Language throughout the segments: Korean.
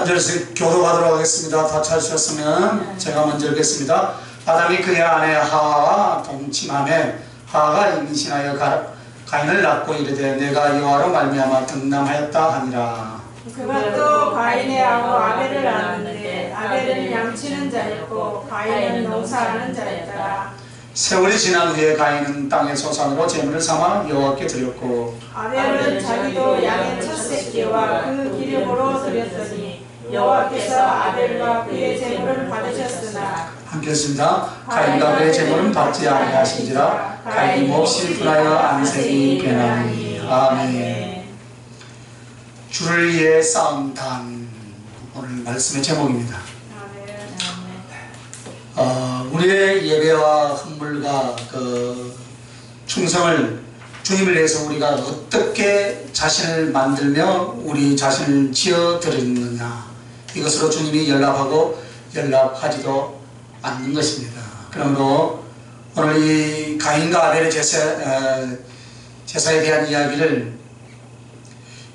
한 절씩 교도하도록 하겠습니다. 다 찾으셨으면 제가 먼저 읽겠습니다. 아담이 그의 아내 하와와 동침하며 하와가 임신하여 가인을 낳고 이르되 내가 여호와로 말미암아 득남하였다 하니라. 그가 또 가인의 아우 아벨을 낳았는데 아벨은 양치는 자였고 가인은 농사하는 자였더라. 세월이 지난 후에 가인은 땅의 소산으로 제물을 삼아 여호와께 드렸고 아벨은 자기도 양의 첫 새끼와 그 기름으로 드렸더니 여호와께서 아벨과 그의 제물을 받으셨으나 함께 했습니다. 가인과 그의 제물은 받지 아니하신지라 가인이 몹시 분하여 안색이 변하니. 아멘. 주를 위해 싸운 단, 오늘 말씀의 제목입니다. 우리의 예배와 헌물과 충성을 주님을 위해서 우리가 어떻게 자신을 만들며 우리 자신을 지어드리느냐, 이것으로 주님이 연락하고 연락하지도 않는 것입니다. 그러므로 오늘 이 가인과 아벨의 제사에 대한 이야기를,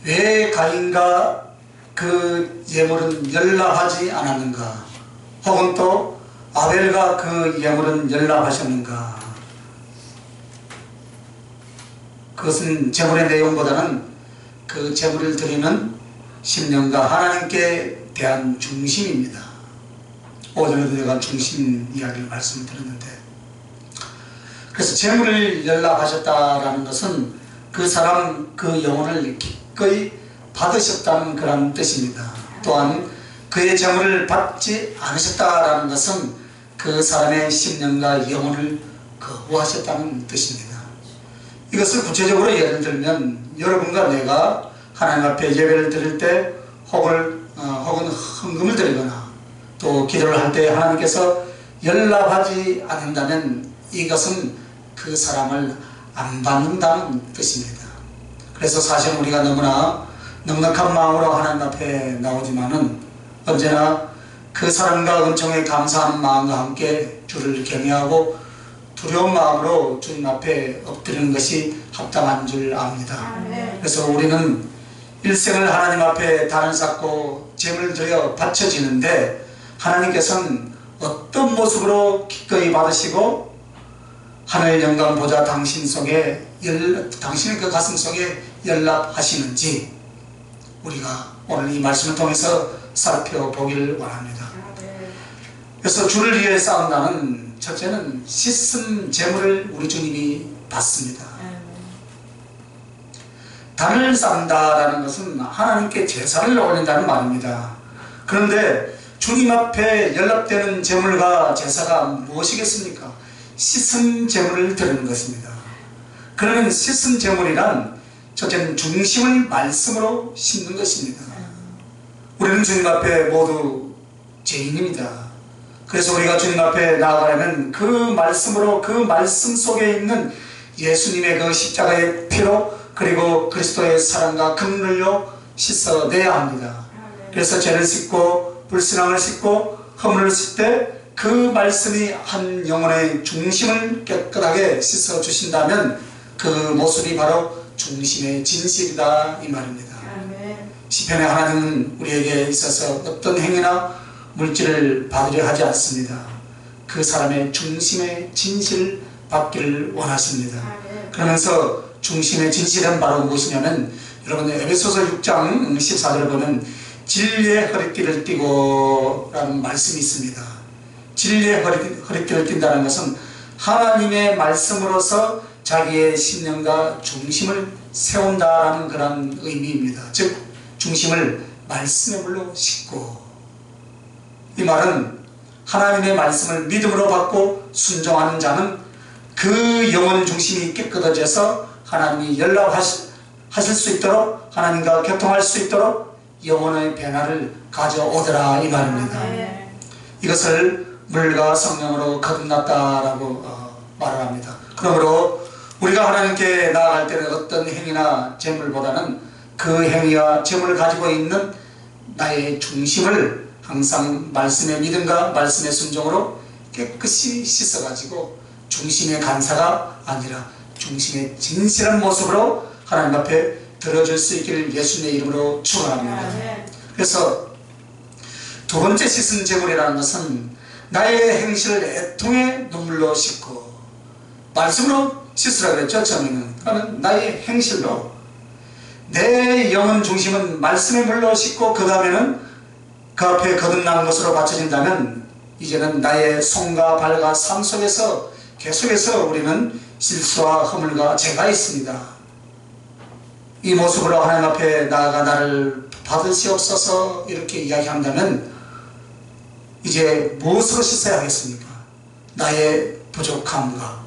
왜 가인과 그 예물은 연락하지 않았는가, 혹은 또 아벨과 그 예물은 연락하셨는가, 그것은 제물의 내용보다는 그 제물을 드리는 신령과 하나님께 대한 중심입니다. 오전에도 제가 중심 이야기를 말씀드렸는데, 그래서 제물을 연락하셨다라는 것은 그 사람 그 영혼을 기꺼이 받으셨다는 그런 뜻입니다. 또한 그의 제물을 받지 않으셨다라는 것은 그 사람의 심령과 영혼을 거부하셨다는 뜻입니다. 이것을 구체적으로 예를 들면, 여러분과 내가 하나님 앞에 예배를 드릴 때 혹은 헌금을 드리거나 또 기도를 할 때 하나님께서 연락하지 않는다면 이것은 그 사람을 안 받는다는 뜻입니다. 그래서 사실 우리가 너무나 넉넉한 마음으로 하나님 앞에 나오지만은 언제나 그 사람과 은총에 감사하는 마음과 함께 주를 경외하고 두려운 마음으로 주님 앞에 엎드리는 것이 합당한 줄 압니다. 그래서 우리는 일생을 하나님 앞에 단을 쌓고 제물을 드려 바쳐지는데, 하나님께서는 어떤 모습으로 기꺼이 받으시고 하늘의 영광 보좌 당신의 그 가슴 속에 연락하시는지 우리가 오늘 이 말씀을 통해서 살펴보기를 원합니다. 그래서 주를 위해 싸운다는, 첫째는 씻은 제물을 우리 주님이 받습니다. 단을 쌓는다라는 것은 하나님께 제사를 올린다는 말입니다. 그런데 주님 앞에 연락되는 제물과 제사가 무엇이겠습니까? 씻은 제물을 드리는 것입니다. 그러면 씻은 제물이란 첫째는 중심을 말씀으로 씻는 것입니다. 우리는 주님 앞에 모두 죄인입니다. 그래서 우리가 주님 앞에 나아가려면 그 말씀으로, 그 말씀 속에 있는 예수님의 그 십자가의 피로, 그리고 그리스도의 사랑과 긍휼로 씻어내야 합니다. 그래서 죄를 씻고 불신앙을 씻고 허물을 씻을 때 그 말씀이 한 영혼의 중심을 깨끗하게 씻어주신다면 그 모습이 바로 중심의 진실이다, 이 말입니다. 시편에 하나님은 우리에게 있어서 어떤 행위나 물질을 받으려 하지 않습니다. 그 사람의 중심의 진실을 받기를 원하십니다. 그러면서 중심의 진실은 바로 무엇이냐면, 여러분 에베소서 6장 14절을 보면 진리의 허리띠를 띠고 라는 말씀이 있습니다. 진리의 허리띠를 띈다는 것은 하나님의 말씀으로서 자기의 신념과 중심을 세운다라는 그런 의미입니다. 즉 중심을 말씀의 물로 씻고, 이 말은 하나님의 말씀을 믿음으로 받고 순종하는 자는 그 영혼 중심이 깨끗해져서 하나님이 연락하실 수 있도록, 하나님과 교통할 수 있도록 영혼의 변화를 가져오더라, 이 말입니다. 이것을 물과 성령으로 거듭났다라고 말을 합니다. 그러므로 우리가 하나님께 나아갈 때는 어떤 행위나 제물보다는 그 행위와 제물을 가지고 있는 나의 중심을 항상 말씀의 믿음과 말씀의 순종으로 깨끗이 씻어가지고 중심의 간사가 아니라 중심의 진실한 모습으로 하나님 앞에 들어줄 수 있기를 예수님의 이름으로 축원합니다. 그래서 두 번째 씻은 제물이라는 것은 나의 행실을 애통의 눈물로 씻고, 말씀으로 씻으라 그랬죠. 처음에는 그러면 나의 행실로, 내 영혼 중심은 말씀의 물로 씻고 그 다음에는 그 앞에 거듭난 것으로 바쳐진다면 이제는 나의 손과 발과 삶 속에서 계속해서 우리는 실수와 허물과 죄가 있습니다. 이 모습으로 하나님 앞에 나아가 나를 받으시옵소서 이렇게 이야기한다면 이제 무엇으로 씻어야 하겠습니까? 나의 부족함과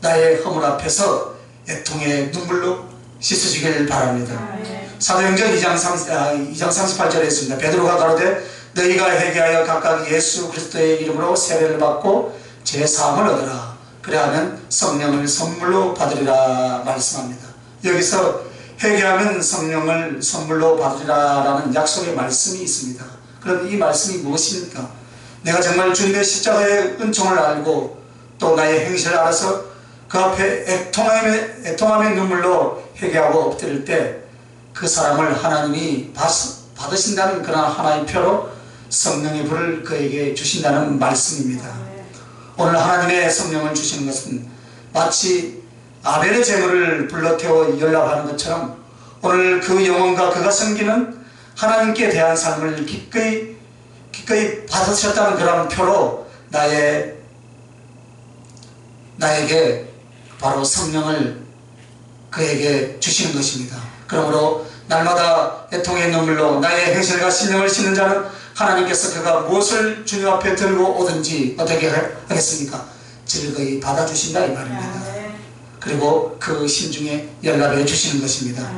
나의 허물 앞에서 애통의 눈물로 씻으시길 바랍니다. 사도행전 2장 38절에 있습니다. 베드로가 가로되 너희가 회개하여 각각 예수 그리스도의 이름으로 세례를 받고 제사함을 얻으라. 그래야하면 성령을 선물로 받으리라 말씀합니다. 여기서 회개하면 성령을 선물로 받으리라 라는 약속의 말씀이 있습니다. 그럼 이 말씀이 무엇입니까? 내가 정말 주님의 십자가의 은총을 알고 또 나의 행실을 알아서 그 앞에 애통함의 눈물로 회개하고 엎드릴 때 그 사람을 하나님이 받으신다는 그런 하나의 표로 성령의 불을 그에게 주신다는 말씀입니다. 오늘 하나님의 성령을 주시는 것은 마치 아벨의 제물을 불러 태워 연락하는 것처럼 오늘 그 영혼과 그가 섬기는 하나님께 대한 삶을 기꺼이 받으셨다는 그런 표로 나에게 바로 성령을 그에게 주시는 것입니다. 그러므로 날마다 애통의 눈물로 나의 행실과 신령을 씻는 자는 하나님께서 그가 무엇을 주님 앞에 들고 오든지 어떻게 하겠습니까? 즐거이 받아주신다 이 말입니다. 그리고 그 심중에 연락해 주시는 것입니다.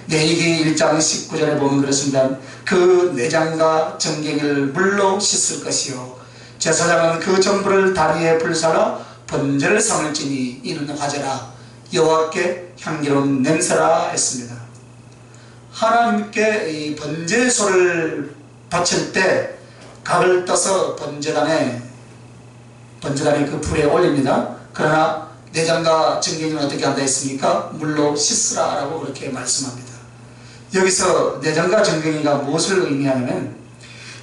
레위기 1장 19절에 보면 그렇습니다. 그 내장과 정갱이를 물로 씻을 것이요 제사장은 그 전부를 다리에 불사라 번제를 삼을지니 이는 화제라 여호와께 향기로운 냄새라 했습니다. 하나님께 이 번제소를 바칠 때 각을 떠서 번제단에 그 불에 올립니다. 그러나 내장과 정갱이는 어떻게 한다 했습니까? 물로 씻으라 라고 그렇게 말씀합니다. 여기서 내장과 정갱이가 무엇을 의미하냐면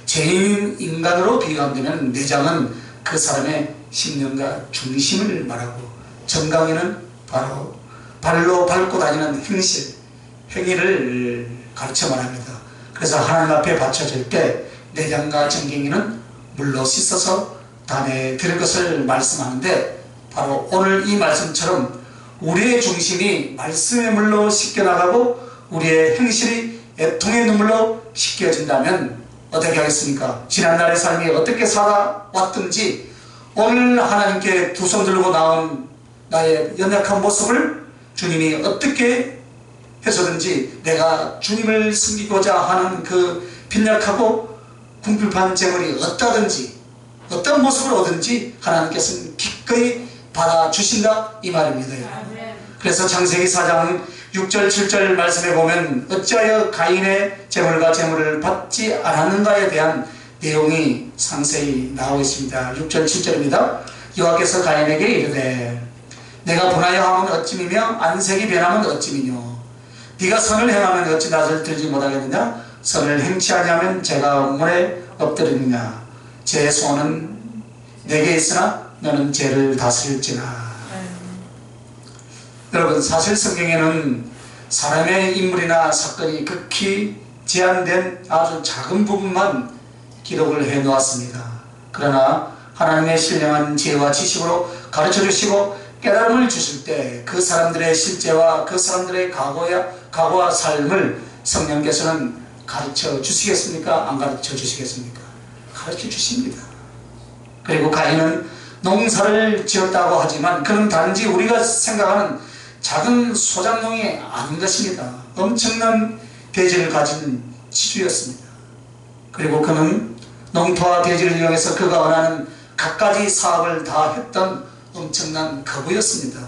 죄인 인간으로 비유한다면 내장은 그 사람의 신념과 중심을 말하고 정강이는 바로 발로 밟고 다니는 행위를 가르쳐 말합니다. 그래서 하나님 앞에 바쳐질 때 내장과 정갱이는 물로 씻어서 담에 들 것을 말씀하는데 바로 오늘 이 말씀처럼 우리의 중심이 말씀의 물로 씻겨나가고 우리의 행실이 애통의 눈물로 씻겨진다면 어떻게 하겠습니까? 지난날의 삶이 어떻게 살아왔든지 오늘 하나님께 두 손 들고 나온 나의 연약한 모습을 주님이 어떻게 해서든지 내가 주님을 섬기고자 하는 그 빈약하고 궁핍한 재물이 어떤 모습으로 오든지 하나님께서는 기꺼이 받아주신다 이 말입니다. 그래서 창세기 4장 6절 7절 말씀에 보면 어찌하여 가인의 재물과 재물을 받지 않았는가에 대한 내용이 상세히 나오고 있습니다. 6절 7절입니다. 여호와께서 가인에게 이르되 내가 분하여 하면 어찌미며 안색이 변하면 어찌미뇨 네가 선을 행하면 어찌 낯을 들지 못하겠느냐 선을 행치 아니하면 제가 문에 엎드리느냐 제 소원은 내게 있으나 너는 죄를 다스릴지나. 여러분 사실 성경에는 사람의 인물이나 사건이 극히 제한된 아주 작은 부분만 기록을 해 놓았습니다. 그러나 하나님의 신령한 지혜와 지식으로 가르쳐 주시고 깨달음을 주실 때 그 사람들의 실제와 그 사람들의 과거와 삶을 성령께서는 가르쳐 주시겠습니까? 안 가르쳐 주시겠습니까? 가르쳐 주십니다. 그리고 가인은 농사를 지었다고 하지만 그는 단지 우리가 생각하는 작은 소작농이 아닌 것입니다. 엄청난 대지를 가진 지주였습니다. 그리고 그는 농토와 대지를 이용해서 그가 원하는 갖가지 사업을 다 했던 엄청난 거부였습니다.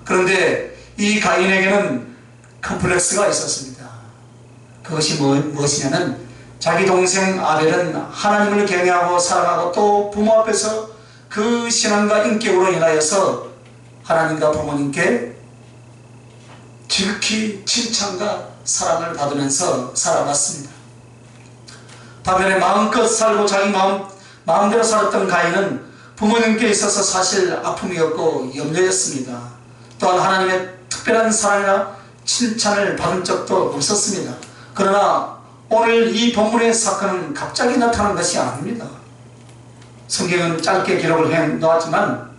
그런데 이 가인에게는 컴플렉스가 있었습니다. 그것이 무엇이냐면 자기 동생 아벨은 하나님을 경외하고 사랑하고 또 부모 앞에서 그 신앙과 인격으로 인하여서 하나님과 부모님께 지극히 칭찬과 사랑을 받으면서 살아갔습니다. 반면에 마음껏 살고 자기 마음대로 살았던 가인은 부모님께 있어서 사실 아픔이었고 염려였습니다. 또한 하나님의 특별한 사랑이나 칭찬을 받은 적도 없었습니다. 그러나 오늘 이 본문의 사건은 갑자기 나타난 것이 아닙니다. 성경은 짧게 기록을 해놓았지만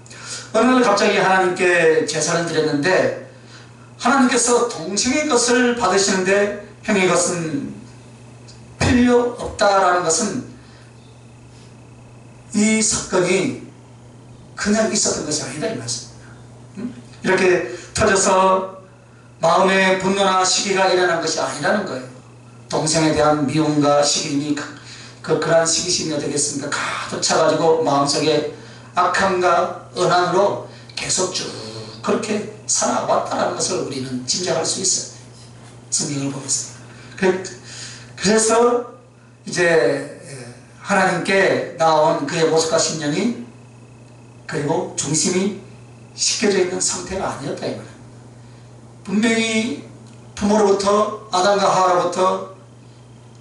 어느 날 갑자기 하나님께 제사를 드렸는데 하나님께서 동생의 것을 받으시는데 형의 것은 필요 없다라는 것은 이 사건이 그냥 있었던 것이 아니다 이 말씀입니다. 이렇게 터져서 마음의 분노나 시기가 일어난 것이 아니라는 거예요. 동생에 대한 미움과 시기심이 그러한 시기심이 어떻겠습니까? 가득 차가지고 마음속에 악함과 언함으로 계속 쭉 그렇게 살아왔다는 것을 우리는 짐작할 수 있어요. 성경을 보면서. 그래서 이제 하나님께 나온 그의 모습과 심령이 그리고 중심이 씻겨져 있는 상태가 아니었다 이 말입니다. 분명히 부모로부터 아담과 하와로부터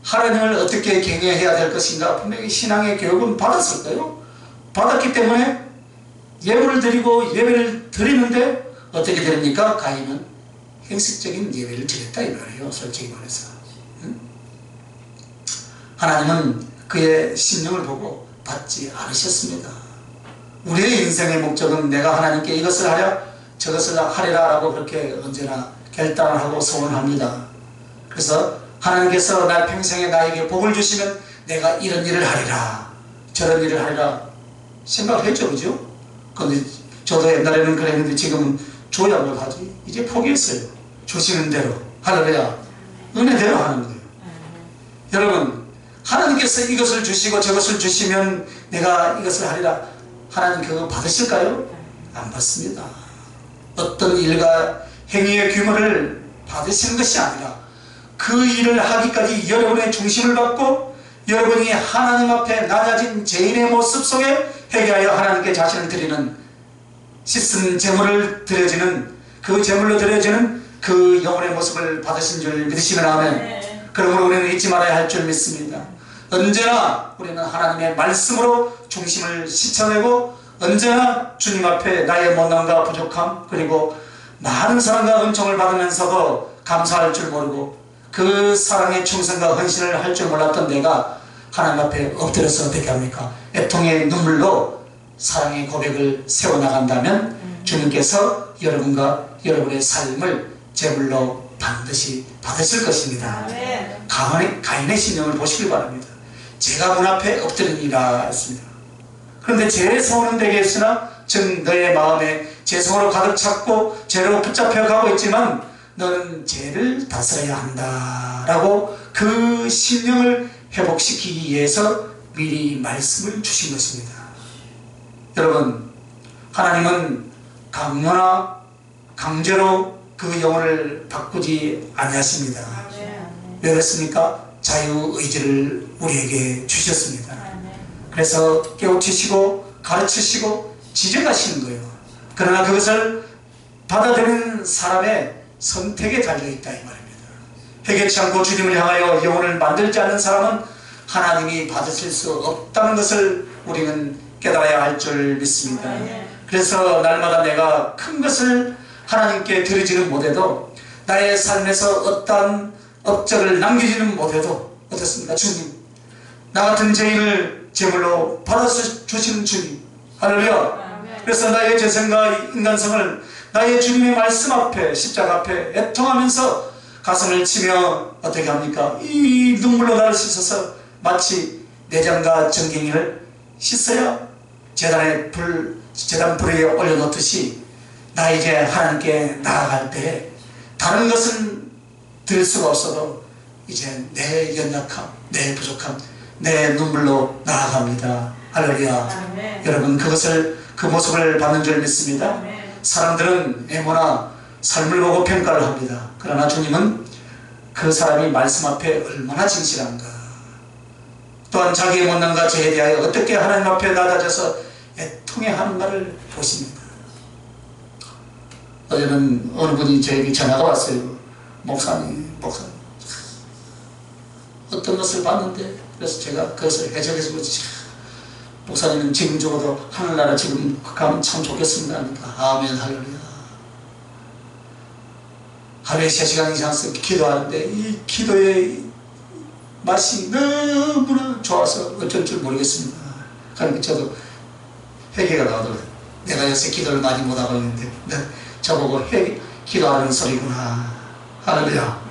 하나님을 어떻게 경외해야 될 것인가 분명히 신앙의 교육은 받았을 거예요. 받았기 때문에 예물을 드리고 예배를 드리는데 어떻게 드립니까? 가인은 형식적인 예배를 드렸다 이 말이에요. 솔직히 말해서. 하나님은 그의 심령을 보고 받지 않으셨습니다. 우리의 인생의 목적은 내가 하나님께 이것을 하랴 저것을 하리라 라고 그렇게 언제나 결단을 하고 소원합니다. 그래서 하나님께서 나 평생에 나에게 복을 주시면 내가 이런 일을 하리라 저런 일을 하리라 생각했죠. 그죠? 근데 저도 옛날에는 그랬는데 지금은 줘야 뭘 하지? 이제 포기했어요. 주시는 대로 할렐루야 은혜대로 하는 거예요. 여러분 하나님께서 이것을 주시고 저것을 주시면 내가 이것을 하리라 하나님 그거 받으실까요? 안 받습니다. 어떤 일과 행위의 규모를 받으시는 것이 아니라 그 일을 하기까지 여러분의 중심을 받고 여러분이 하나님 앞에 낮아진 죄인의 모습 속에 회개하여 하나님께 자신을 드리는 씻은 제물을 드려지는 그 제물로 드려지는 그 영혼의 모습을 받으신 줄 믿으시면 아멘. 그러므로 우리는 잊지 말아야 할 줄 믿습니다. 언제나 우리는 하나님의 말씀으로 중심을 씻어내고 언제나 주님 앞에 나의 못남과 부족함 그리고 많은 사랑과 은총을 받으면서도 감사할 줄 모르고 그 사랑의 충성과 헌신을 할 줄 몰랐던 내가 하나님 앞에 엎드려서 어떻게 합니까? 애통의 눈물로 사랑의 고백을 세워나간다면 주님께서 여러분과 여러분의 삶을 제물로 반드시 받으실 것입니다. 가인의 신령을 보시기 바랍니다. 제가 문 앞에 엎드리니라 했습니다. 그런데 제 소원은 되겠으나 즉 너의 마음에 죄성으로 가득 찼고 죄로 붙잡혀 가고 있지만 너는 죄를 다스려야 한다 라고 그 심령을 회복시키기 위해서 미리 말씀을 주신 것입니다. 여러분 하나님은 강요나 강제로 그 영혼을 바꾸지 아니하십니다. 왜 그렇습니까? 자유의지를 우리에게 주셨습니다. 그래서 깨우치시고 가르치시고 지적하시는 거예요. 그러나 그것을 받아들이는 사람의 선택에 달려있다 이 말입니다. 회개치 않고 주님을 향하여 영혼을 만들지 않는 사람은 하나님이 받으실 수 없다는 것을 우리는 깨달아야 할 줄 믿습니다. 그래서 날마다 내가 큰 것을 하나님께 드리지는 못해도 나의 삶에서 어떠한 업적을 남기지는 못해도 어떻습니까? 주님 나 같은 죄인을 제물로 받아주시는 주님 할렐루야. 그래서 나의 죄성과 인간성을 나의 주님의 말씀 앞에 십자가 앞에 애통하면서 가슴을 치며 어떻게 합니까? 이 눈물로 나를 씻어서 마치 내장과 정갱이를 씻어야 제단 불에 올려놓듯이 나 이제 하나님께 나아갈 때 다른 것은 들 수가 없어도 이제 내 연약함, 내 부족함, 내 눈물로 나아갑니다. 할렐루야. 여러분 그 모습을 받는 줄 믿습니다. 사람들은 외모나 삶을 보고 평가를 합니다. 그러나 주님은 그 사람이 말씀 앞에 얼마나 진실한가 또한 자기의 못난과 죄에 대하여 어떻게 하나님 앞에 낮아져서 애통해하는가를 보십니다. 어제는 어느 분이 저에게 전화가 왔어요. 목사님 어떤 것을 봤는데 그래서 제가 그것을 해석해서 그렇지, 목사님은 지금 적어도 하늘나라 지금 가면 참 좋겠습니다. 아멘, 할렐루야. 하루에 3시간 이상씩 기도하는데 이 기도의 맛이 너무나 좋아서 어쩔 줄 모르겠습니다. 그러니까 저도 회개가 나오더라고요. 내가 요새 기도를 많이 못하고 있는데 저보고 기도하는 소리구나. 할렐루야.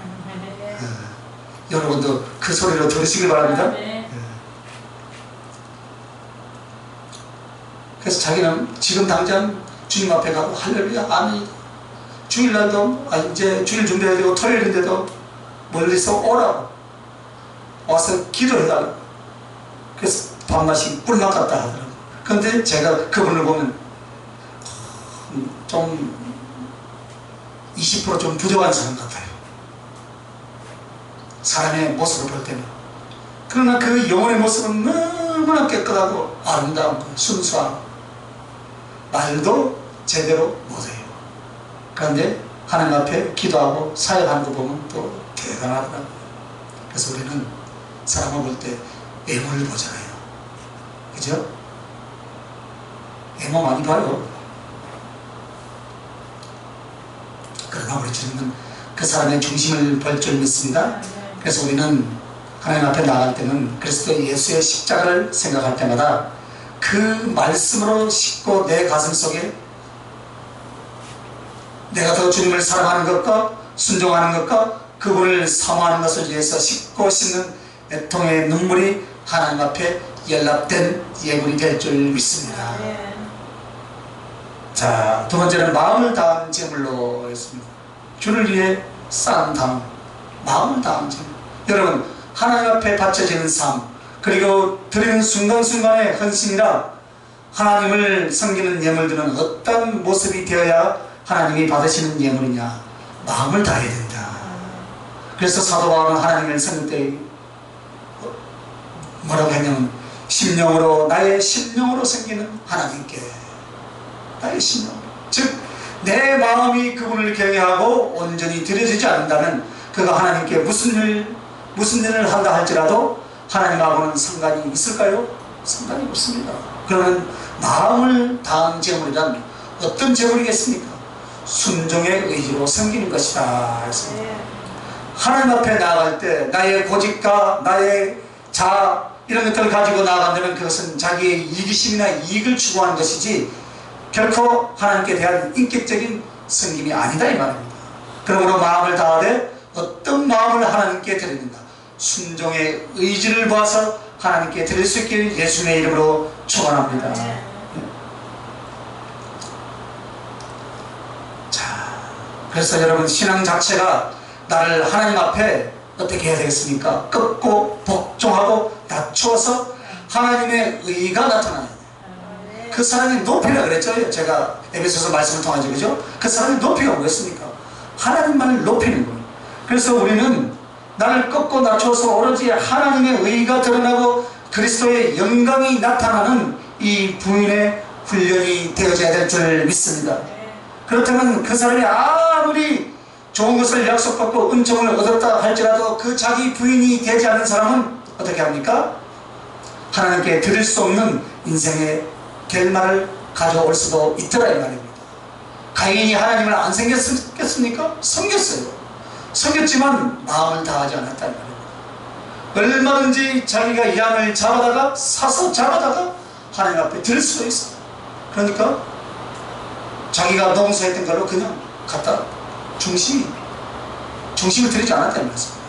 여러분도 그 소리로 들으시길 바랍니다. 그래서 자기는 지금 당장 주님 앞에 가고 할렐루야, 아멘. 주일날도 이제 주일 준비해야 되고 토요일인데도 멀리서 오라고 와서 기도해달라고. 그래서 밥맛이 꿀맛 같다 하더라고. 그런데 제가 그분을 보면 좀 20% 좀 부족한 사람 같아요. 사람의 모습을 볼 때는. 그러나 그 영혼의 모습은 너무나 깨끗하고 아름다운 거, 순수하고 말도 제대로 못해요. 그런데 하나님 앞에 기도하고 사역하는 거 보면 또 대단하더라고요. 그래서 우리는 사람을 볼 때 외모를 보잖아요. 그죠? 외모 많이 봐요. 그러나 우리 주님은 그 사람의 중심을 볼 줄 믿습니다. 그래서 우리는 하나님 앞에 나갈 때는 그리스도 예수의 십자가를 생각할 때마다 그 말씀으로 싣고 내 가슴 속에 내가 더 주님을 사랑하는 것과 순종하는 것과 그분을 사모하는 것을 위해서 싣고 싣는 애통의 눈물이 하나님 앞에 연락된 예물이 될 줄 믿습니다. 자, 두 번째는 마음을 다한 제물로 했습니다. 주를 위해 쌓은 담, 마음을 다한 제물. 여러분, 하나님 앞에 바쳐지는 삶, 그리고 드리는 순간순간의 헌신이라 하나님을 섬기는 예물들은 어떤 모습이 되어야 하나님이 받으시는 예물이냐? 마음을 다해야 된다. 그래서 사도 바울은 하나님을 섬길 때 뭐라고 했냐면 심령으로, 나의 심령으로 섬기는 하나님께, 나의 심령, 즉 내 마음이 그분을 경외하고 온전히 드려지지 않는다면 그가 하나님께 무슨 일을 한다 할지라도 하나님하고는 상관이 있을까요? 상관이 없습니다. 그러면 마음을 다한 제물이란 어떤 제물이겠습니까? 순종의 의지로 섬기는 것이다 했습니다. 하나님 앞에 나아갈 때 나의 고집과 나의 자아 이런 것들을 가지고 나아간다면 그것은 자기의 이기심이나 이익을 추구하는 것이지 결코 하나님께 대한 인격적인 섬김이 아니다 이 말입니다. 그러므로 마음을 다하되 어떤 마음을 하나님께 드리는가? 순종의 의지를 모아서 하나님께 드릴 수 있기를 예수님의 이름으로 축원합니다. 자, 그래서 여러분 신앙 자체가 나를 하나님 앞에 어떻게 해야 되겠습니까? 꺾고 복종하고 낮추어서 하나님의 의가 나타나요. 그 사람의 높이라 그랬죠. 제가 에베소서 말씀을 통하죠. 그죠? 그 사람의 높이가 뭐였습니까? 하나님만을 높이는 거예요. 그래서 우리는 나를 꺾고 낮춰서 오로지 하나님의 의가 드러나고 그리스도의 영광이 나타나는 이 부인의 훈련이 되어져야 될 줄 믿습니다. 그렇다면 그 사람이 아무리 좋은 것을 약속받고 은총을 얻었다 할지라도 그 자기 부인이 되지 않는 사람은 어떻게 합니까? 하나님께 드릴 수 없는 인생의 결말을 가져올 수도 있더라 이 말입니다. 가인이 하나님을 안 섬겼겠습니까? 섬겼어요. 섬겼지만 마음을 다하지 않았다는 말입니다. 얼마든지 자기가 양을 잡아다가 사서 잡아다가 하나님 앞에 드릴 수도 있어요. 그러니까 자기가 농사했던 걸로 그냥 갖다 중심을 드리지 않았다는 말씀입니다.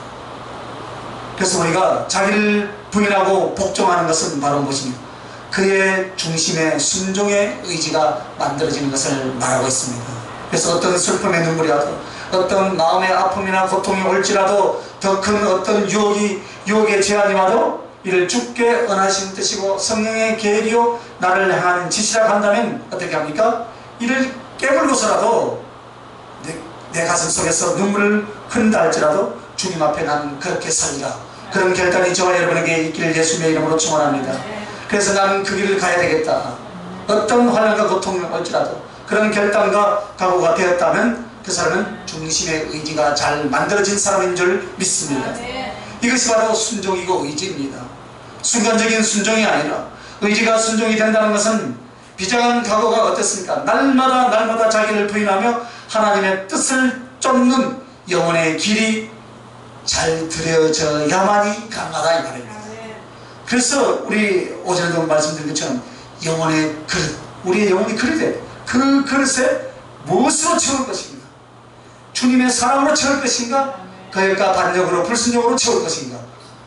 그래서 우리가 자기를 부인하고 복종하는 것은 바로 무엇입니까? 그의 중심에 순종의 의지가 만들어지는 것을 말하고 있습니다. 그래서 어떤 슬픔의 눈물이 와도 어떤 마음의 아픔이나 고통이 올지라도 더 큰 어떤 유혹의 제한이 와도 이를 주께 언하신 뜻이고 성령의 계획이요 나를 향하는 지시라 한다면 어떻게 합니까? 이를 깨물고서라도 내 가슴 속에서 눈물을 흐른다 할지라도 주님 앞에 나는 그렇게 살리라. 그런 결단이 저와 여러분에게 있기를 예수님의 이름으로 축원합니다. 그래서 나는 그 길을 가야 되겠다. 어떤 환난과 고통이 올지라도 그런 결단과 각오가 되었다면 그 사람은 중심의 의지가 잘 만들어진 사람인 줄 믿습니다. 이것이 바로 순종이고 의지입니다. 순간적인 순종이 아니라 의지가 순종이 된다는 것은 비장한 각오가 어떻습니까? 날마다 자기를 부인하며 하나님의 뜻을 쫓는 영혼의 길이 잘 들여져야만이 가능하다 이 말입니다. 그래서 우리 오전에도 말씀드린 것처럼 영혼의 그릇, 우리의 영혼이 그릇에 그 그릇에 무엇으로 채울 것인가? 주님의 사랑으로 채울 것인가? 그러니까 반역으로 불순종으로 채울 것인가?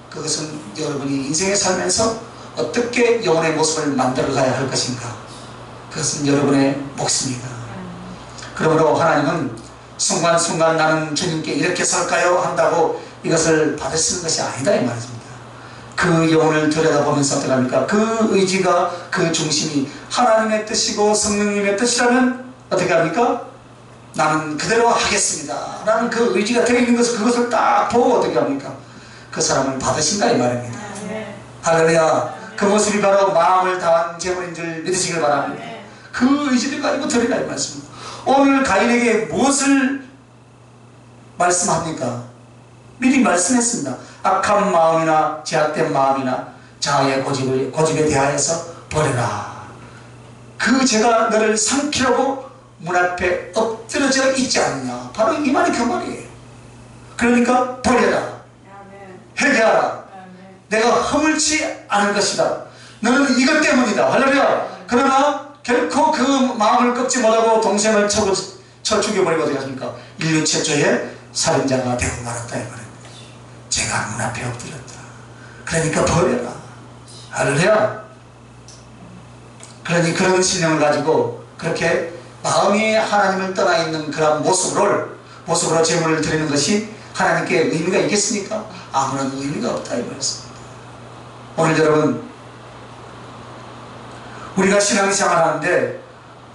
그것은 여러분이 인생에 살면서 어떻게 영혼의 모습을 만들어가야 할 것인가? 그것은 여러분의 몫입니다. 그러므로 하나님은 순간순간 나는 주님께 이렇게 살까요? 한다고 이것을 받으시는 것이 아니다 이 말입니다. 그 영혼을 들여다보면서 어떻게 합니까? 그 의지가 그 중심이 하나님의 뜻이고 성령님의 뜻이라면 어떻게 합니까? 나는 그대로 하겠습니다 라는 그 의지가 되어 있는 것을 그것을 딱 보고 어떻게 합니까? 그 사람을 받으신다 이 말입니다. 할렐루야. 그 모습이 바로 마음을 다한 제물인 줄 믿으시길 바랍니다. 그 의지를 가지고 드리라 이 말씀입니다. 오늘 가인에게 무엇을 말씀합니까? 미리 말씀했습니다. 악한 마음이나 제약된 마음이나 자아의 고집에 대하여서 버려라. 그 죄가 너를 삼키려고 문 앞에 엎드러져 있지 않느냐. 바로 이 말이 그 말이에요. 그러니까 버려라. 회개하라. 내가 허물지 않을 것이다. 너는 이것 때문이다. 할렐루야. 그러나 결코 그 마음을 꺾지 못하고 동생을 쳐 죽여버리고 어떻게 하십니까? 인류 최초의 살인자가 되고 말았다 이 말입니다. 제가 문 앞에 엎드렸다. 그러니까 버려라. 할렐루야. 그러니 그런 신념을 가지고 그렇게 마음이 하나님을 떠나 있는 그런 모습으로 제물을 드리는 것이 하나님께 의미가 있겠습니까? 아무런 의미가 없다 이 말입니다. 오늘 여러분 우리가 신앙생활 하는데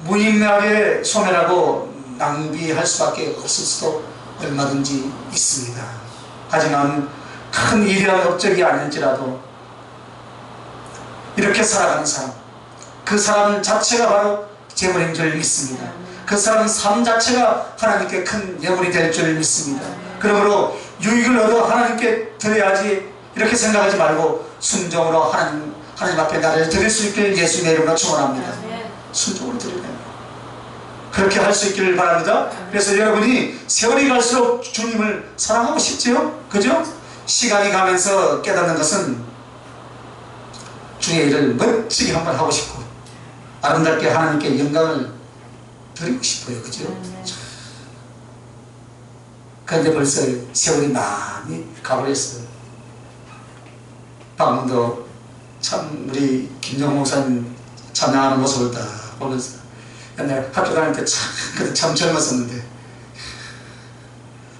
무의미하게 소멸하고 낭비할 수밖에 없을 수도 얼마든지 있습니다. 하지만 큰 일이란 업적이 아닐지라도 이렇게 살아가는 사람, 그 사람 자체가 바로 제물인 줄 믿습니다. 그 사람 삶 자체가 하나님께 큰 예물이 될 줄 믿습니다. 그러므로 유익을 얻어 하나님께 드려야지 이렇게 생각하지 말고 순종으로 하나님 앞에 나를 드릴 수 있길 예수님의 이름으로 축원합니다. 순종으로 드리래요. 그렇게 할 수 있기를 바랍니다. 그래서 여러분이 세월이 갈수록 주님을 사랑하고 싶지요? 그죠? 시간이 가면서 깨닫는 것은 주의 일을 멋지게 한번 하고 싶고 아름답게 하나님께 영광을 드리고 싶어요. 그죠? 그런데 벌써 세월이 많이 가버렸어요. 방금도 참 우리 김정호 목사님 찬양하는 모습을 딱 보면서 옛날 학교 다닐 때 참 젊었었는데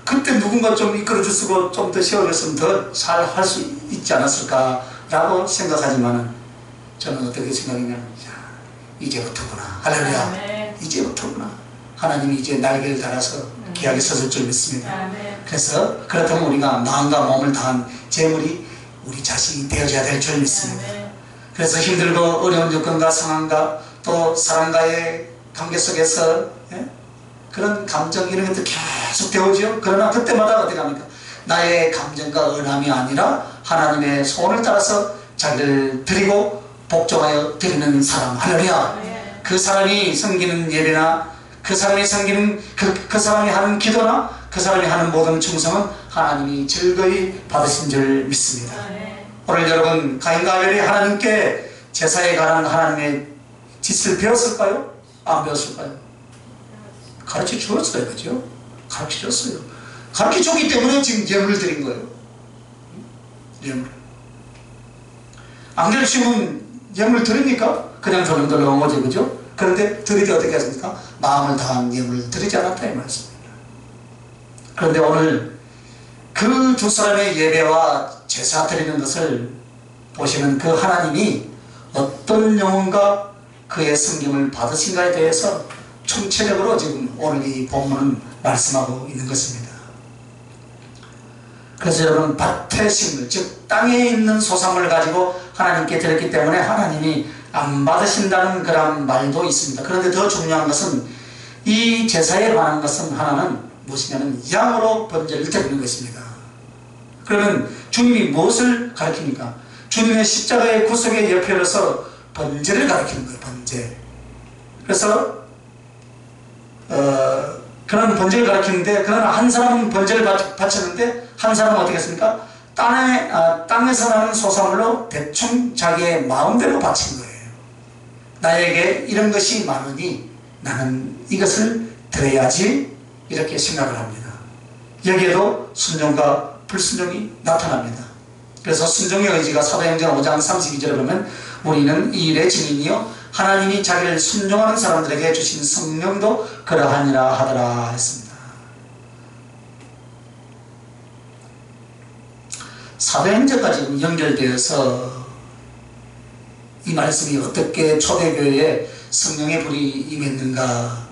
그때 누군가 좀 이끌어줬고 좀 더 세워줬으면 더 잘 할 수 있지 않았을까라고 생각하지만은 저는 어떻게 생각하냐면 이제부터구나. 할렐루야. 이제부터구나. 하나님이 이제 날개를 달아서 귀하게 서줄 줄 믿습니다. 그래서 그렇다면 우리가 마음과 몸을 다한 제물이 우리 자신이 되어져야 될 줄 믿습니다. 그래서 힘들고 어려운 여건과 상황과 또 사람과의 관계 속에서 그런 감정 이런 것도 계속 되오죠. 그러나 그때마다 어떻게 합니까? 나의 감정과 언함이 아니라 하나님의 소원을 따라서 자기를 드리고 복종하여 드리는 사람. 할렐루야. 그 사람이 섬기는 예배나 그 사람이 섬기는 그 사람이 하는 기도나 그 사람이 하는 모든 충성은 하나님이 즐거이 받으신 줄 믿습니다. 오늘 여러분 가인과 아벨이 하나님께 제사에 관한 하나님의 짓을 배웠을까요? 안 배웠을까요? 가르쳐 주었어요. 그죠? 가르쳐 줬어요. 가르쳐 줬기 때문에 지금 예물을 드린 거예요. 예물. 안 가르치면 예물을 드립니까? 그냥 덜렁덜렁 오지. 그죠? 그런데 드리되 어떻게 하십니까? 마음을 다한 예물을 드리지 않았다 이 말씀입니다. 그런데 오늘 그 두 사람의 예배와 제사 드리는 것을 보시는 그 하나님이 어떤 영혼과 그의 섬김을 받으신가에 대해서 총체적으로 지금 오늘 이 본문은 말씀하고 있는 것입니다. 그래서 여러분 밭의 식물 즉 땅에 있는 소산물을 가지고 하나님께 드렸기 때문에 하나님이 안 받으신다는 그런 말도 있습니다. 그런데 더 중요한 것은 이 제사에 관한 것은 하나는 무엇이냐면 양으로 번제를 드리는 것입니다. 그러면 주님이 무엇을 가르칩니까? 주님의 십자가의 구속의 옆에서 번제를 가리키는 거예요. 번제. 그래서 그런 번제를 가리키는데, 그러나 한 사람은 번제를 바쳤는데 한 사람은 어떻게 했습니까? 땅에서 나는 소사물로 대충 자기의 마음대로 바친 거예요. 나에게 이런 것이 많으니 나는 이것을 드려야지, 이렇게 생각을 합니다. 여기에도 순종과 불순종이 나타납니다. 그래서 순종의 의지가 사도행전 5장 32절에 보면 우리는 이 일의 증인이요 하나님이 자기를 순종하는 사람들에게 주신 성령도 그러하니라 하더라 했습니다. 사도행전까지 연결되어서 이 말씀이 어떻게 초대교회에 성령의 불이 임했는가,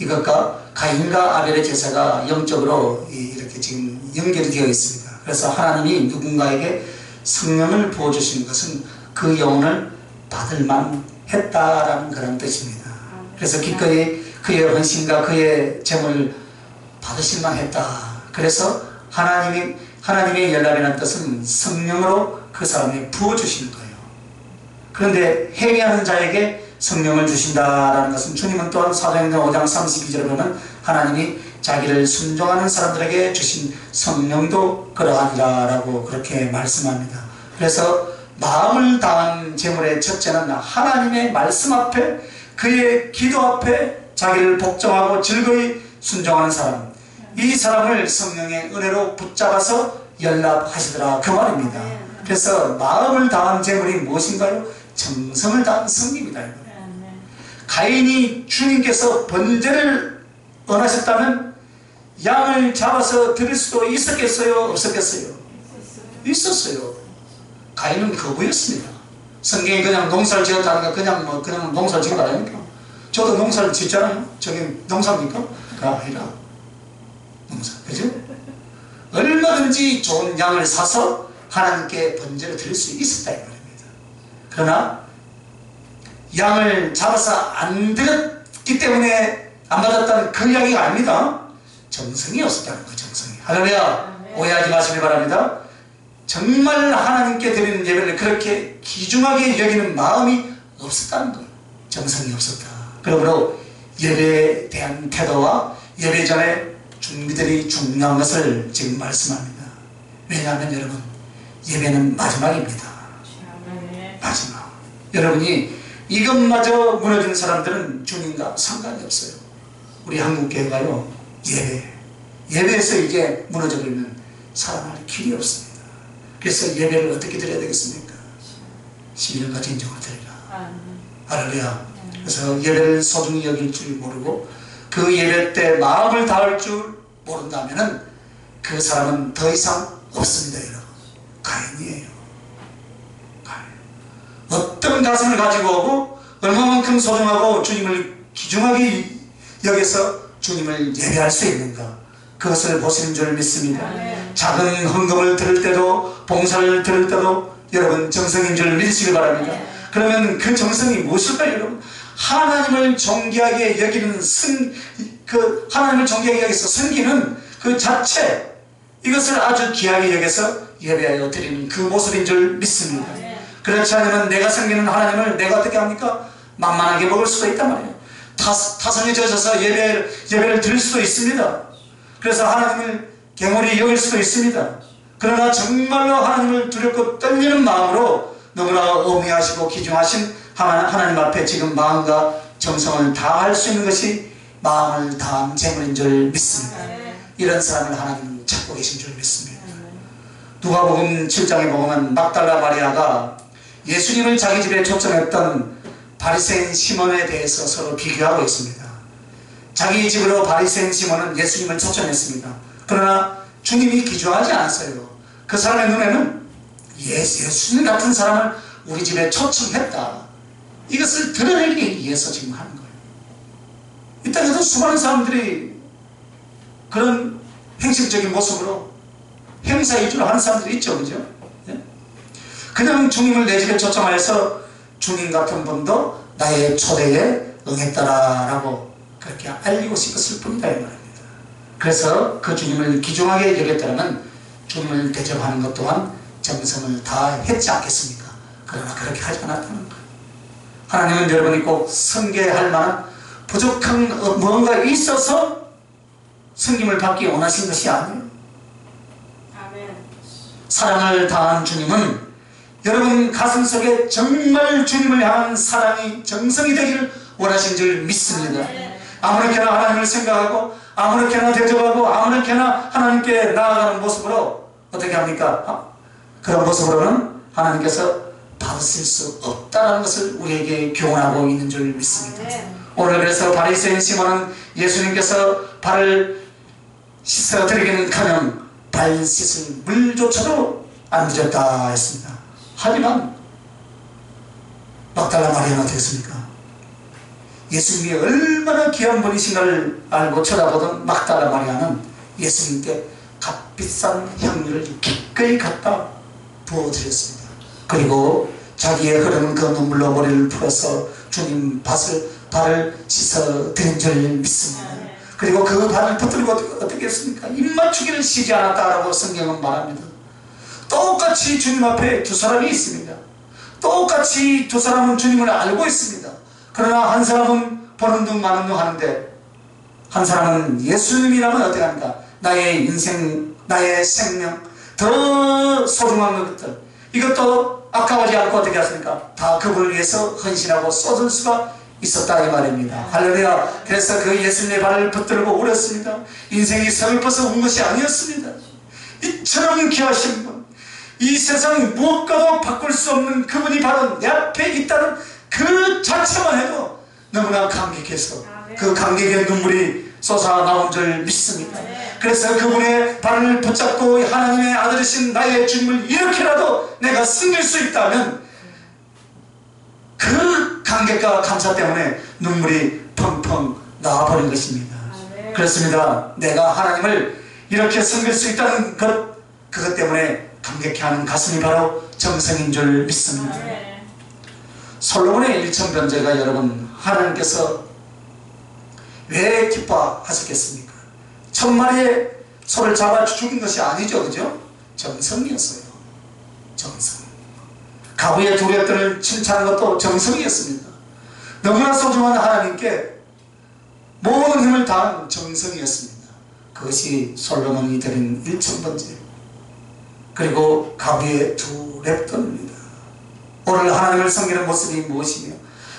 이것과 가인과 아벨의 제사가 영적으로 이렇게 지금 연결이 되어 있습니다. 그래서 하나님이 누군가에게 성령을 부어주신 것은 그 영혼을 받을만 했다라는 그런 뜻입니다. 그래서 기꺼이 그의 헌신과 그의 제물을 받으실만 했다. 그래서 하나님의 연락이라는 뜻은 성령으로 그 사람에 부어주시는 거예요. 그런데 행위하는 자에게 성령을 주신다라는 것은, 주님은 또한 사도행전 5장 32절에 보면 하나님이 자기를 순종하는 사람들에게 주신 성령도 그러하니라 라고 그렇게 말씀합니다. 그래서 마음을 다한 제물의 첫째는 하나님의 말씀 앞에, 그의 기도 앞에 자기를 복종하고 즐거이 순종하는 사람, 이 사람을 성령의 은혜로 붙잡아서 연락하시더라, 그 말입니다. 그래서 마음을 다한 제물이 무엇인가요? 정성을 다한 성립이다. 가인이 주님께서 번제를 원하셨다면 양을 잡아서 드릴 수도 있었겠어요? 없었겠어요? 있었어요. 가인은 거부였습니다. 성경이 그냥 농사를 지었다니까 그냥 농사를 지은 거 아닙니까? 저도 농사를 짓잖아요. 저게 농사입니까? 아니라 농사, 그죠? 얼마든지 좋은 양을 사서 하나님께 번제를 드릴 수 있었다 이 말입니다. 그러나 양을 잡아서 안 드렸기 때문에 안 받았다는 그 이야기가 아닙니다. 정성이 없었다는 거예요. 정성이. 할렐루야. 오해하지 마시기 바랍니다. 정말 하나님께 드리는 예배를 그렇게 귀중하게 여기는 마음이 없었다는 거예요. 정성이 없었다. 그러므로 예배에 대한 태도와 예배 전에 준비들이 중요한 것을 지금 말씀합니다. 왜냐하면 여러분, 예배는 마지막입니다. 마지막. 여러분이 이것마저 무너진 사람들은 주님과 상관이 없어요. 우리 한국교회가요, 예배에서 이제 무너져버리면 살아날 길이 없습니다. 그래서 예배를 어떻게 드려야 되겠습니까? 11년과 진정을 드리라. 할렐루야. 그래서 예배를 소중히 여길 줄 모르고 그 예배 때 마음을 다할 줄 모른다면 그 사람은 더 이상 없습니다. 여러분, 가인이에요. 가인. 어떤 가슴을 가지고 오고 얼마만큼 소중하고 주님을 귀중하게 여기서 주님을 예배할 수 있는가, 그것을 보시는 줄 믿습니다. 작은 헌금을 드릴 때도, 봉사를 드릴 때도 여러분 정성인 줄 믿으시기 바랍니다. 그러면 그 정성이 무엇일까요? 여러분, 하나님을 존귀하게 여기는 하나님을 존귀하게 여기서 섬기는 그 자체, 이것을 아주 귀하게 여기서 예배하여 드리는 그 모습인 줄 믿습니다. 그렇지 않으면 내가 섬기는 하나님을 내가 어떻게 합니까? 만만하게 먹을 수도 있단 말이에요. 타성에 젖어서 예배를 드릴 수도 있습니다. 그래서 하나님을 갱홀히 여길 수도 있습니다. 그러나 정말로 하나님을 두렵고 떨리는 마음으로 너무나 어미하시고 귀중하신 하나님 앞에 지금 마음과 정성을 다할 수 있는 것이 마음을 다한 제물인 줄 믿습니다. 이런 사람을 하나님은 찾고 계신 줄 믿습니다. 누가복음 7장에 보면 막달라 마리아가 예수님을 자기 집에 초청했던 바리새인 시몬에 대해서 서로 비교하고 있습니다. 자기 집으로 바리새인 시몬은 예수님을 초청했습니다. 그러나 주님이 귀중하지 않았어요. 그 사람의 눈에는 예수님 같은 사람을 우리 집에 초청했다, 이것을 드러내기 위해서 지금 하는 거예요. 이 땅에도 수많은 사람들이 그런 행실적인 모습으로 행사 위주로 하는 사람들이 있죠. 그죠? 그냥 주님을 내 집에 초청하여서 주님 같은 분도 나의 초대에 응했다라고 그렇게 알리고 싶었을 뿐이다 이 말입니다. 그래서 그 주님을 귀중하게 여겼다면 주님을 대접하는 것 또한 정성을 다했지 않겠습니까? 그러나 그렇게 하지 않았다는 거예요. 하나님은 여러분이 꼭 섬겨야 만한 부족한 뭔가 있어서 섬김을 받기 원하신 것이 아니에요. 아멘. 사랑을 다한 주님은 여러분 가슴속에 정말 주님을 향한 사랑이 정성이 되기를 원하신 줄 믿습니다. 아무렇게나 하나님을 생각하고 아무렇게나 대접하고 아무렇게나 하나님께 나아가는 모습으로 어떻게 합니까? 그런 모습으로는 하나님께서 받으실 수 없다는 것을 우리에게 교훈하고 있는 줄 믿습니다. 오늘 그래서 바리새인 시몬은 예수님께서 발을 씻어드리기는커녕 발 씻을 물조차도 안 드렸다 했습니다. 하지만 막달라 마리아는 어떻겠습니까? 예수님이 얼마나 귀한 분이신가를 알고 쳐다보던 막달라 마리아는 예수님께 값비싼 향유를 기꺼이 갖다 부어드렸습니다. 그리고 자기의 흐르는 그 눈물로 머리를 풀어서 주님 발을 씻어드린 줄 믿습니다. 그리고 그 발을 붙들고 어떻게 했습니까? 입맞추기를 쉬지 않았다라고 성경은 말합니다. 똑같이 주님 앞에 두 사람이 있습니다. 똑같이 두 사람은 주님을 알고 있습니다. 그러나 한 사람은 보는 둥 마는 둥 하는데 한 사람은 예수님이라면 어떻게 합니까? 나의 인생, 나의 생명, 더 소중한 것들, 이것도 아까워지 않고 어떻게 하십니까? 다 그분을 위해서 헌신하고 쏟을 수가 있었다 이 말입니다. 할렐루야. 그래서 그 예수님의 발을 붙들고 울었습니다. 인생이 서글퍼서 운 것이 아니었습니다. 이처럼 귀하신 분, 이 세상 무엇과도 바꿀 수 없는 그분이 바로 내 앞에 있다는 그 자체만 해도 너무나 감격해서 그 감격의 눈물이 솟아나온 줄 믿습니다. 그래서 그분의 발을 붙잡고 하나님의 아들이신 나의 주님을 이렇게라도 내가 섬길 수 있다면 그 감격과 감사 때문에 눈물이 펑펑 나와버린 것입니다. 그렇습니다. 내가 하나님을 이렇게 섬길 수 있다는 그것 때문에 감격해하는 가슴이 바로 정성인 줄 믿습니다. 솔로몬의 일천변제가 여러분 하나님께서 왜 기뻐하셨겠습니까? 1000마리의 소를 잡아 죽인 것이 아니죠, 그죠? 정성이었어요. 정성. 가부의 두레들을 칭찬한 것도 정성이었습니다. 너무나 소중한 하나님께 모든 힘을 다한 정성이었습니다. 그것이 솔로몬이 드린 1000번째 그리고 가부의 두 랩돈입니다. 오늘 하나님을 섬기는 모습이 무엇이며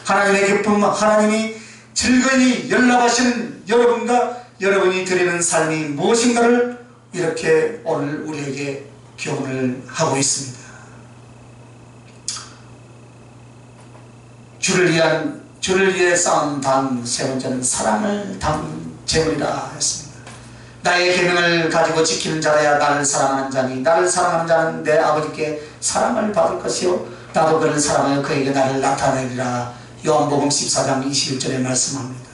하나님의 기쁨, 하나님이 즐거이 연락하시는 여러분과 여러분이 드리는 삶이 무엇인가를 이렇게 오늘 우리에게 교훈을 하고 있습니다. 주를 위해 쌓은 다음 세 번째는 사랑을 담은 제물이라 했습니다. 나의 계명을 가지고 지키는 자라야 나를 사랑하는 자니 나를 사랑하는 자는 내 아버지께 사랑을 받을 것이요 나도 그를 사랑하여 그에게 나를 나타내리라. 요한복음 14장 21절에 말씀합니다.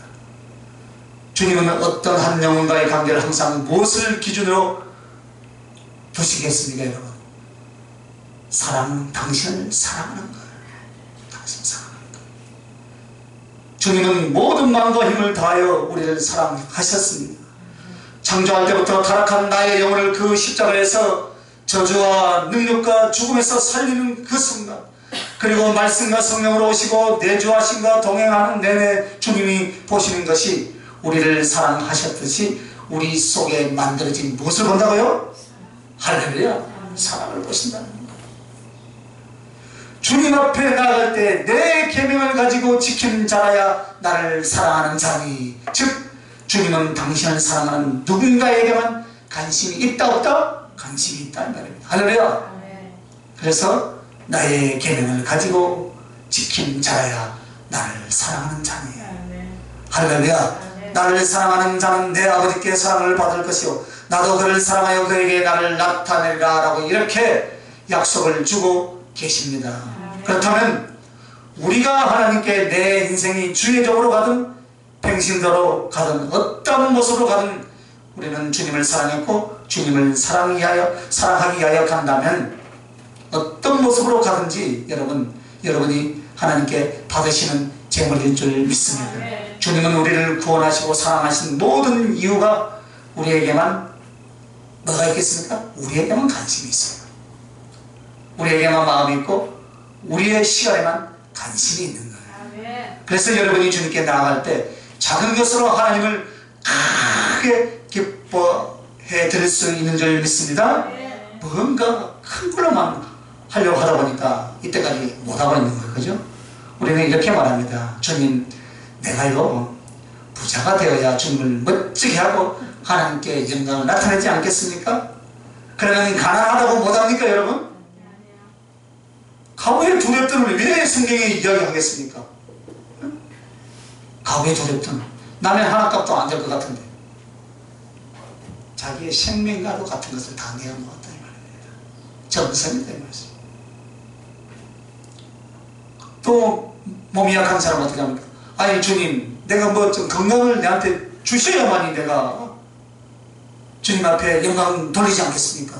주님은 어떤 한 영혼과의 관계를 항상 무엇을 기준으로 두시겠습니까, 여러분? 사랑은 당신을 사랑하는 거예요. 당신을 사랑하는 거예요. 주님은 모든 마음과 힘을 다하여 우리를 사랑하셨습니다. 창조할 때부터 타락한 나의 영혼을 그 십자가에서 저주와 능력과 죽음에서 살리는 그 순간, 그리고 말씀과 성령으로 오시고 내주하심과 동행하는 내내 주님이 보시는 것이 우리를 사랑하셨듯이 우리 속에 만들어진 무엇을 본다고요? 할렐루야. 사랑을 보신다는 겁니다. 주님 앞에 나아갈 때 내 계명을 가지고 지키는 자라야 나를 사랑하는 자니, 즉 주님은 당신을 사랑하는 누군가에게만 관심이 있다 없다? 관심이 있다 이 말입니다. 할렐루야. 그래서 나의 계명을 가지고 지키는 자라야 나를 사랑하는 자니. 할렐루야. 나를 사랑하는 자는 내 아버지께 사랑을 받을 것이요 나도 그를 사랑하여 그에게 나를 나타내리라 라고 이렇게 약속을 주고 계십니다. 그렇다면 우리가 하나님께 내 인생이 주의적으로 가든 평신도로 가든 어떤 모습으로 가든 우리는 주님을 사랑했고 주님을 사랑하기 위하여 간다면 어떤 모습으로 가든지 여러분이 하나님께 받으시는 제물일 줄 믿습니다. 주님은 우리를 구원하시고 사랑하신 모든 이유가 우리에게만 뭐가 있겠습니까? 우리에게만 관심이 있어요. 우리에게만 마음이 있고 우리의 시간에만 관심이 있는 거예요. 그래서 여러분이 주님께 나아갈 때 작은 것으로 하나님을 크게 기뻐해 드릴 수 있는 줄 믿습니다. 뭔가 큰 걸로만 하려고 하다 보니까 이때까지 못하고 있는 거예요. 그죠? 우리는 이렇게 말합니다. 주님, 내가요 부자가 되어야 주님을 멋지게 하고 하나님께 영광을 나타내지 않겠습니까? 그러면 가난하다고 못합니까 여러분? 가부의 두렵던을 왜 성경에 이야기하겠습니까? 가부의 두렵던 남의 하나값도 안 될 것 같은데 자기의 생명과도 같은 것을 다 내어놓았다 이 말입니다. 정성이다 이 말씀. 또 몸이 약한 사람 어떻게 합니까? 아니 주님, 내가 뭐 좀 건강을 내한테 주셔야만이 내가 주님 앞에 영광 돌리지 않겠습니까?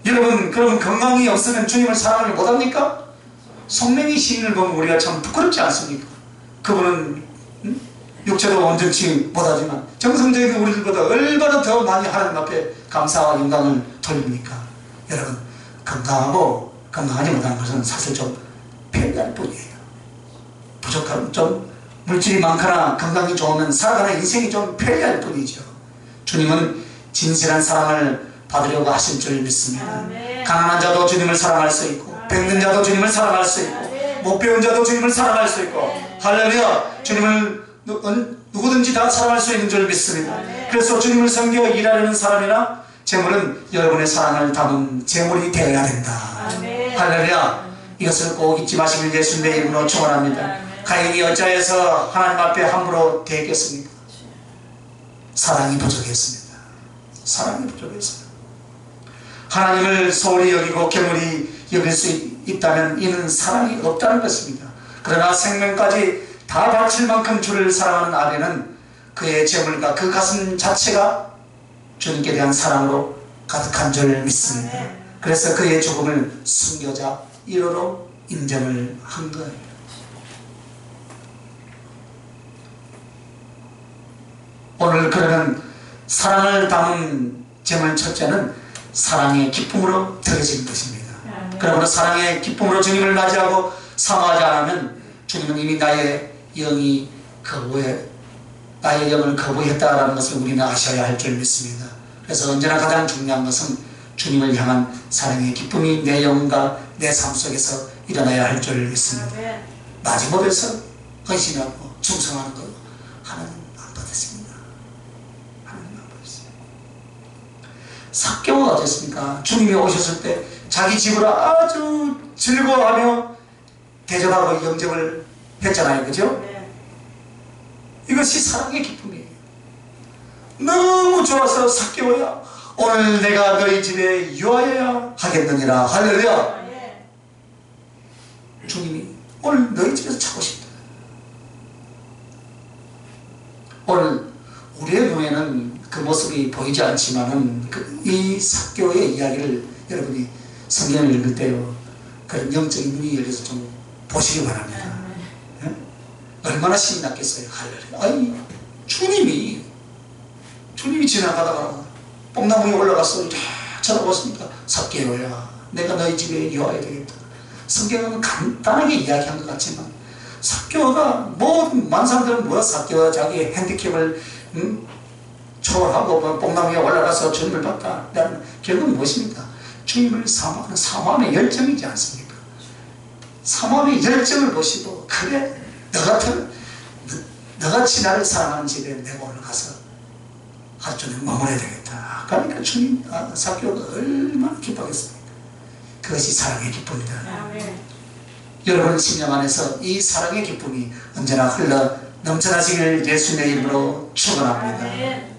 여러분, 그러면 건강이 없으면 주님을 사랑을 못합니까? 성령의 시인을 보면 우리가 참 부끄럽지 않습니까? 그분은 육체도 온전치 못하지만 정성적인 우리들보다 얼마나 더 많이 하나님 앞에 감사와 영광을 돌립니까? 여러분, 건강하고 건강하지 못한 것은 사실 좀 편리할 뿐이에요. 부족한 좀 물질이 많거나 건강이 좋으면 살아가는 인생이 좀 편리할 뿐이죠. 주님은 진실한 사랑을 받으려고 하신 줄 믿습니다. 가난한 자도 주님을 사랑할 수 있고 병든 자도 주님을 사랑할 수 있고 못 배운 자도 주님을 사랑할 수 있고 할렐루야, 주님을 누구든지 다 사랑할 수 있는 줄 믿습니다. 그래서 주님을 섬겨 일하려는 사람이나 재물은 여러분의 사랑을 담은 재물이 되어야 된다. 할렐루야, 이것을 꼭 잊지 마시길 예수님의 이름으로 축원합니다. 가인이 어찌하여서 하나님 앞에 함부로 대했겠습니까? 사랑이 부족했습니다. 사랑이 부족했어요. 하나님을 소홀히 여기고 괴물이 여길 수 있다면 이는 사랑이 없다는 것입니다. 그러나 생명까지 다 바칠 만큼 주를 사랑하는 아벨은 그의 재물과 그 가슴 자체가 주님께 대한 사랑으로 가득한 줄 믿습니다. 그래서 그의 죽음을 순교자 1호로 인정을 한 거예요. 오늘 그러면 사랑을 담은 제물 첫째는 사랑의 기쁨으로 드려지는 것입니다. 그러므로 사랑의 기쁨으로 주님을 맞이하고 사모하지 않으면 주님은 이미 나의 영을 거부했다라는 것을 우리는 아셔야 할 줄 믿습니다. 그래서 언제나 가장 중요한 것은 주님을 향한 사랑의 기쁨이 내 영과 내 삶 속에서 일어나야 할 줄 믿습니다. 마지못해서 헌신하고 충성하는 것 하나님 안 받았습니다. 하나님 안 받았어요. 삭개오가 어땠습니까? 주님이 오셨을 때 자기 집으로 아주 즐거워하며 대접하고 영접을 했잖아요. 그죠? 이것이 사랑의 기쁨이에요. 너무 좋아서 삭개오야, 오늘 내가 너희 집에 유하여야 하겠느니라. 할렐루야. 주님이 오늘 너희 집에서 자고 싶다. 오늘 우리의 눈에는 그 모습이 보이지 않지만은 이 삭개오의 이야기를 여러분이 성경을 읽을 때요, 그런 영적인 눈이 열려서 좀 보시기 바랍니다. 네? 얼마나 신이 났겠어요. 할렐루야. 아니, 주님이 지나가다가 뽕나무에 올라가서 쫙 쳐다봤으니까 삭개오야, 내가 너희 집에 유하여야 되겠다. 성경은 간단하게 이야기한 것 같지만 삭개오가 모든 만사람들은 뭐야, 삭개오가 자기 핸디캡을 초월하고 뽕나무에 올라가서 주님을 봤다. 결국은 무엇입니까? 주님을 사모하는 사모함의 열정이지 않습니까? 사모함의 열정을 보시고, 그래, 너같이 나를 사랑하는 집에 내가 오늘 가서 하루 종일 머물러야 되겠다. 그러니까 주님, 삭개오가 얼마나 기뻐하겠습니까? 그것이 사랑의 기쁨이다. 여러분 심령 안에서 이 사랑의 기쁨이 언제나 흘러 넘쳐나시길 예수님의 이름으로 축원합니다.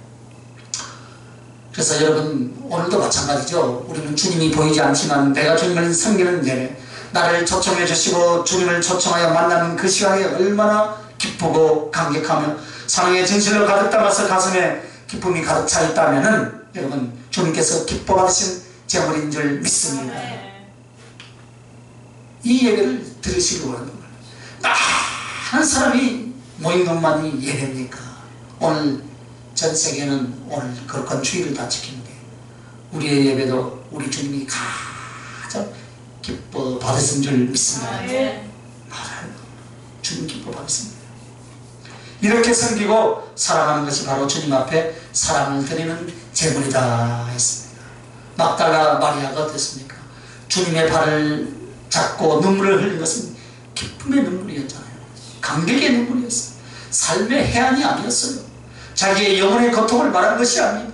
그래서 여러분, 오늘도 마찬가지죠. 우리는 주님이 보이지 않지만 내가 주님을 섬기는 내내 나를 초청해 주시고 주님을 초청하여 만나는 그 시간이 얼마나 기쁘고 감격하며 사랑의 진실로 가득 담아서 가슴에 기쁨이 가득 차 있다면은 여러분, 주님께서 기뻐 받으신 제물인 줄 믿습니다. 이 예배를 들으시기 원하는 거예요. 많은 사람이 모인 것만이 예배입니까? 오늘 전 세계는 오늘 거룩한 주일을 다 지키는데 우리의 예배도 우리 주님이 가장 기뻐 받으신 줄 믿습니다. 아멘. 맞아요. 주님 기뻐 받으십니다. 이렇게 섬기고 살아가는 것이 바로 주님 앞에 사랑을 드리는 제물이다 했습니다. 막달라 마리아가 어땠습니까? 주님의 발을 잡고 눈물을 흘린 것은 기쁨의 눈물이었잖아요. 감격의 눈물이었어요. 삶의 해안이 아니었어요. 자기의 영혼의 고통을 말한 것이 아닙니다.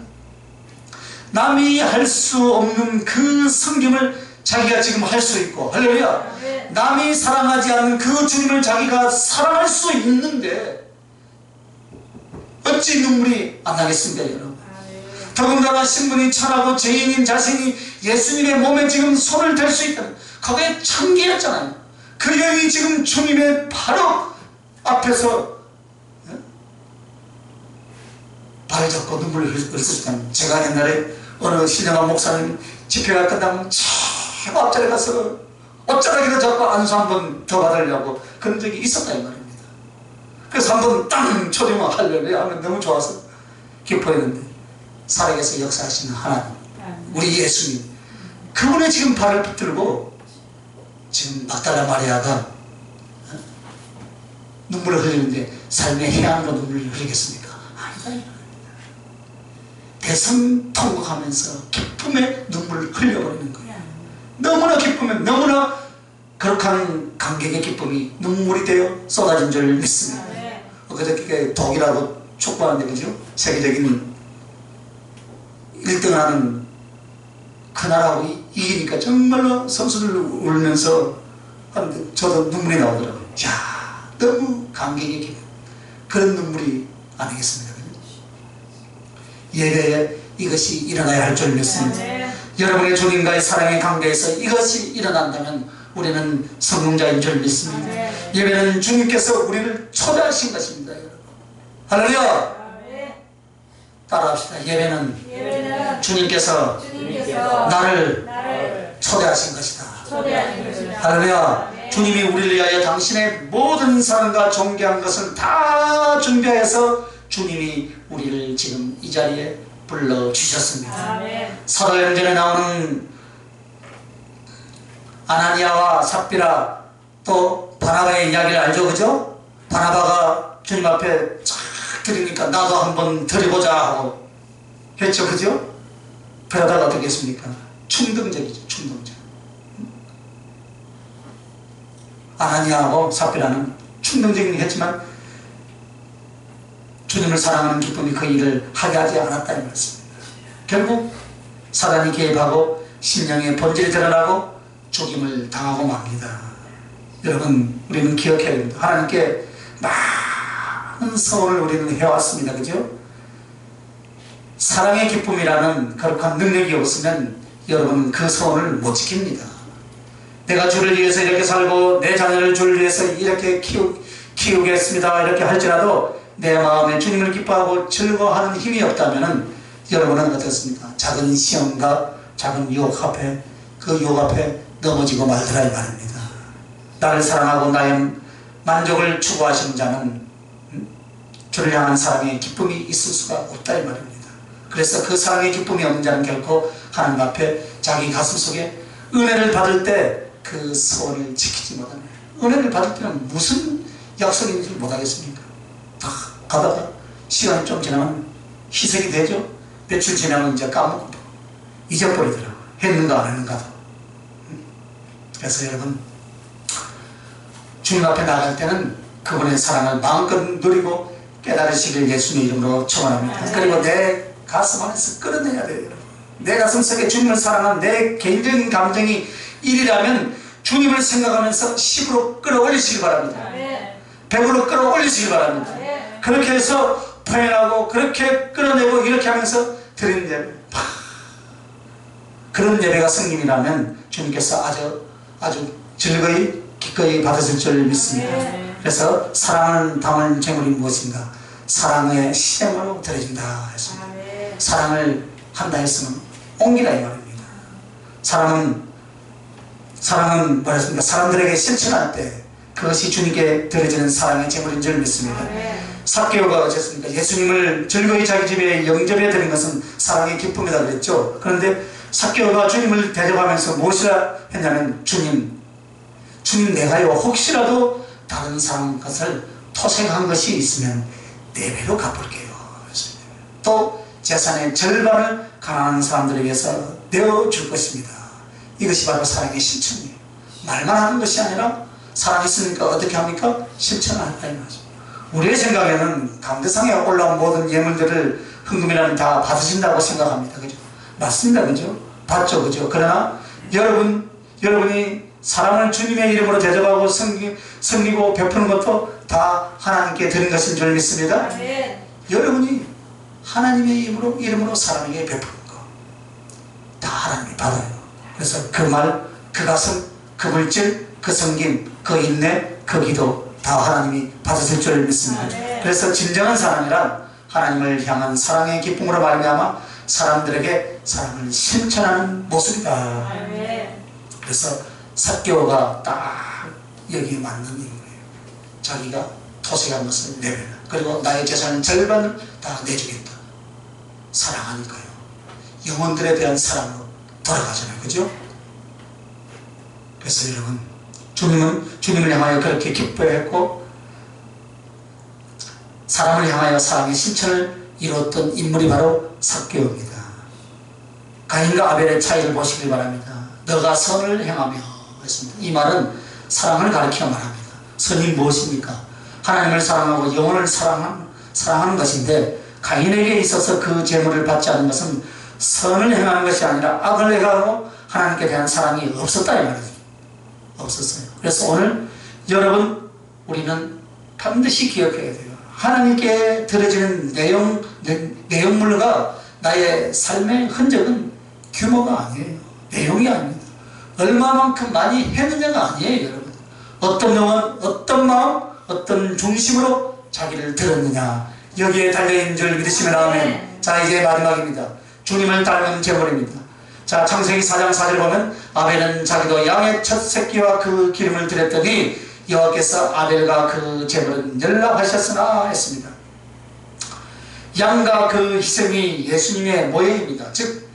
남이 할 수 없는 그 섬김을 자기가 지금 할 수 있고, 할렐루야. 남이 사랑하지 않는 그 주님을 자기가 사랑할 수 있는데 어찌 눈물이 안 나겠습니까, 여러분? 더군다나 신분이 천하고 죄인인 자신이 예수님의 몸에 지금 손을 댈 수 있다는, 그게 참기였잖아요. 그 여인이 지금 주님의 바로 앞에서 발을 잡고 눈물을 흘렸다는. 제가 옛날에 어느 신령한 목사님 집회가 끝나면 최고 앞자리에 가서 옷자락이도 잡고 안수 한 번 더 받으려고 그런 적이 있었다 이 말입니다. 그래서 한 번 땅 초대만 할렐루야 하면 너무 좋아서 기뻐했는데, 살아계서 역사하시는 하나님, 우리 예수님, 그분의 지금 발을 붙들고 지금 막달라 마리아가 눈물을 흘리는데 삶의 해안으로 눈물을 흘리겠습니까? 아니다. 대성통곡하면서 기쁨의 눈물을 흘려버리는 거예요. 너무나 기쁘면 너무나 거룩한 감격의 기쁨이 눈물이 되어 쏟아진 줄 믿습니다. 그저께 독일하고 축구하는데, 그죠? 세계적인 1등하는 그 나라하고 이기니까 정말로 선수들 울면서 하는데 저도 눈물이 나오더라고요. 야, 너무 감격의 기쁨, 그런 눈물이 아니겠습니까? 예배에 이것이 일어나야 할 줄 믿습니다. 여러분의 주님과의 사랑의 관계에서 이것이 일어난다면 우리는 성공자인 줄 믿습니다. 예배는 주님께서 우리를 초대하신 것입니다. 할렐루야. 따라합시다. 예배는 주님께서 나를 초대하신 것이다. 할렐루야. 주님이 우리를 위하여 당신의 모든 사랑과 존귀한 것을 다 준비해서 주님이 우리를 지금 이 자리에 불러주셨습니다. 사도행전에 나오는 아나니아와 삽비라 또 바나바의 이야기를 알죠, 그죠? 바나바가 주님 앞에 쫙 드리니까 나도 한번 드려보자 하고 했죠, 그죠? 그러다가 어떻게 했습니까? 충동적이죠, 충동적. 아나니아하고 삽비라는 충동적이긴 했지만 주님을 사랑하는 기쁨이 그 일을 하게 하지 않았다는 말씀입니다. 결국 사단이 개입하고 심령의 본질이 드러나고 죽임을 당하고 맙니다. 여러분, 우리는 기억해야 됩니다. 하나님께 많은 서원을 우리는 해왔습니다. 그죠? 사랑의 기쁨이라는 거룩한 능력이 없으면 여러분 그 서원을 못 지킵니다. 내가 주를 위해서 이렇게 살고 내 자녀를 주를 위해서 이렇게 키우겠습니다 이렇게 할지라도 내 마음에 주님을 기뻐하고 즐거워하는 힘이 없다면 여러분은 어떻습니까? 작은 시험과 작은 유혹 앞에, 그 유혹 앞에 넘어지고 말더라 이 말입니다. 나를 사랑하고 나의 만족을 추구하시는 자는 주를 향한 사랑의 기쁨이 있을 수가 없다 이 말입니다. 그래서 그 사랑의 기쁨이 없는 자는 결코 하나님 앞에 자기 가슴 속에 은혜를 받을 때 그 소원을 지키지 못합니다. 은혜를 받을 때는 무슨 약속인지 못하겠습니까? 다 가다가 시간이 좀 지나면 희석이 되죠. 며칠 지나면 이제 까먹고 잊어버리더라고요. 했는가 안 했는가도. 그래서 여러분, 주님 앞에 나갈 때는 그분의 사랑을 마음껏 누리고 깨달으시길 예수님의 이름으로 축원합니다. 그리고 내 가슴 안에서 끌어내야 돼요. 여러분. 내 가슴 속에 주님을 사랑하는 내 개인적인 감정이 1이라면 주님을 생각하면서 10으로 끌어올리시기 바랍니다. 100으로 끌어올리시기 바랍니다. 그렇게 해서 표현하고 그렇게 끌어내고 이렇게 하면서 드리는 예배, 그런 예배가 성님이라면 주님께서 아주 즐거이 기꺼이 받으실 줄 믿습니다. 그래서 사랑을 담을 제물이 무엇인가? 사랑의 시험으로 드려진다 했습니다. 사랑을 한다 했으면 옮기라 이 말입니다. 사랑은 뭐랬습니까? 사람들에게 실천할 때 그것이 주님께 드려지는 사랑의 제물인 줄 믿습니다. 삭개오가 어쨌습니까? 예수님을 즐거이 자기 집에 영접해 드린 것은 사랑의 기쁨이다 그랬죠. 그런데 삭개오가 주님을 대접하면서 무엇이라 했냐면 주님 내가요 혹시라도 다른 사람 것을 토색한 것이 있으면 4배로 갚을게요. 또 재산의 절반을 가난한 사람들에 위해서 내어줄 것입니다. 이것이 바로 사랑의 실천이에요. 말만 하는 것이 아니라 사랑했으니까 어떻게 합니까? 실천한다 이 말이죠. 우리의 생각에는 강대상에 올라온 모든 예물들을 헌금이라면 다 받으신다고 생각합니다. 그죠? 맞습니다. 그죠? 받죠. 그죠? 그러나 여러분이 사랑을 주님의 이름으로 대접하고 섬기고 베푸는 것도 다 하나님께 드린 것인 줄 믿습니다. 아멘. 여러분이 하나님의 이름으로 사람에게 베푸는 거 다 하나님이 받아요. 그래서 그 말, 그 가슴, 그 물질, 그 섬김, 그 인내, 그 기도 다 하나님이 받으실 줄 믿습니다. 아멘. 그래서 진정한 사랑이란 하나님을 향한 사랑의 기쁨으로 말미암아 사람들에게 사랑을 실천하는 모습이다. 아멘. 그래서 삭개오가 딱 여기에 맞는 인물이에요. 자기가 토색한 것을 내려라. 그리고 나의 재산의 절반을 다 내주겠다. 사랑하니까요. 영혼들에 대한 사랑으로 돌아가잖아요. 그죠? 그래서 여러분 주님을 향하여 그렇게 기뻐했고 사람을 향하여 사랑의 실천을 이루었던 인물이 바로 삭개오입니다. 가인과 아벨의 차이를 보시길 바랍니다. 너가 선을 행하며 했습니다. 이 말은 사랑을 가리켜 말합니다. 선이 무엇입니까? 하나님을 사랑하고 영혼을 사랑하는 것인데 가인에게 있어서 그 재물을 받지 않은 것은 선을 행하는 것이 아니라 악을 행하고 하나님께 대한 사랑이 없었다 이 말이죠. 없었어요. 그래서 오늘 여러분 우리는 반드시 기억해야 돼요. 하나님께 드려지는 내용물과 나의 삶의 흔적은 규모가 아니에요. 내용이 아닙니다. 얼마만큼 많이 했느냐가 아니에요. 여러분 어떤 영혼, 어떤 마음, 어떤 중심으로 자기를 들었느냐 여기에 달려있는 줄 믿으시면 아멘. 자 이제 마지막입니다. 주님을 닮은 제물입니다. 자 창세기 4장 4절 보면 아벨은 자기도 양의 첫 새끼와 그 기름을 드렸더니 여호와께서 아벨과 그 제물은 연락하셨으나 했습니다. 양과 그 희생이 예수님의 모형입니다. 즉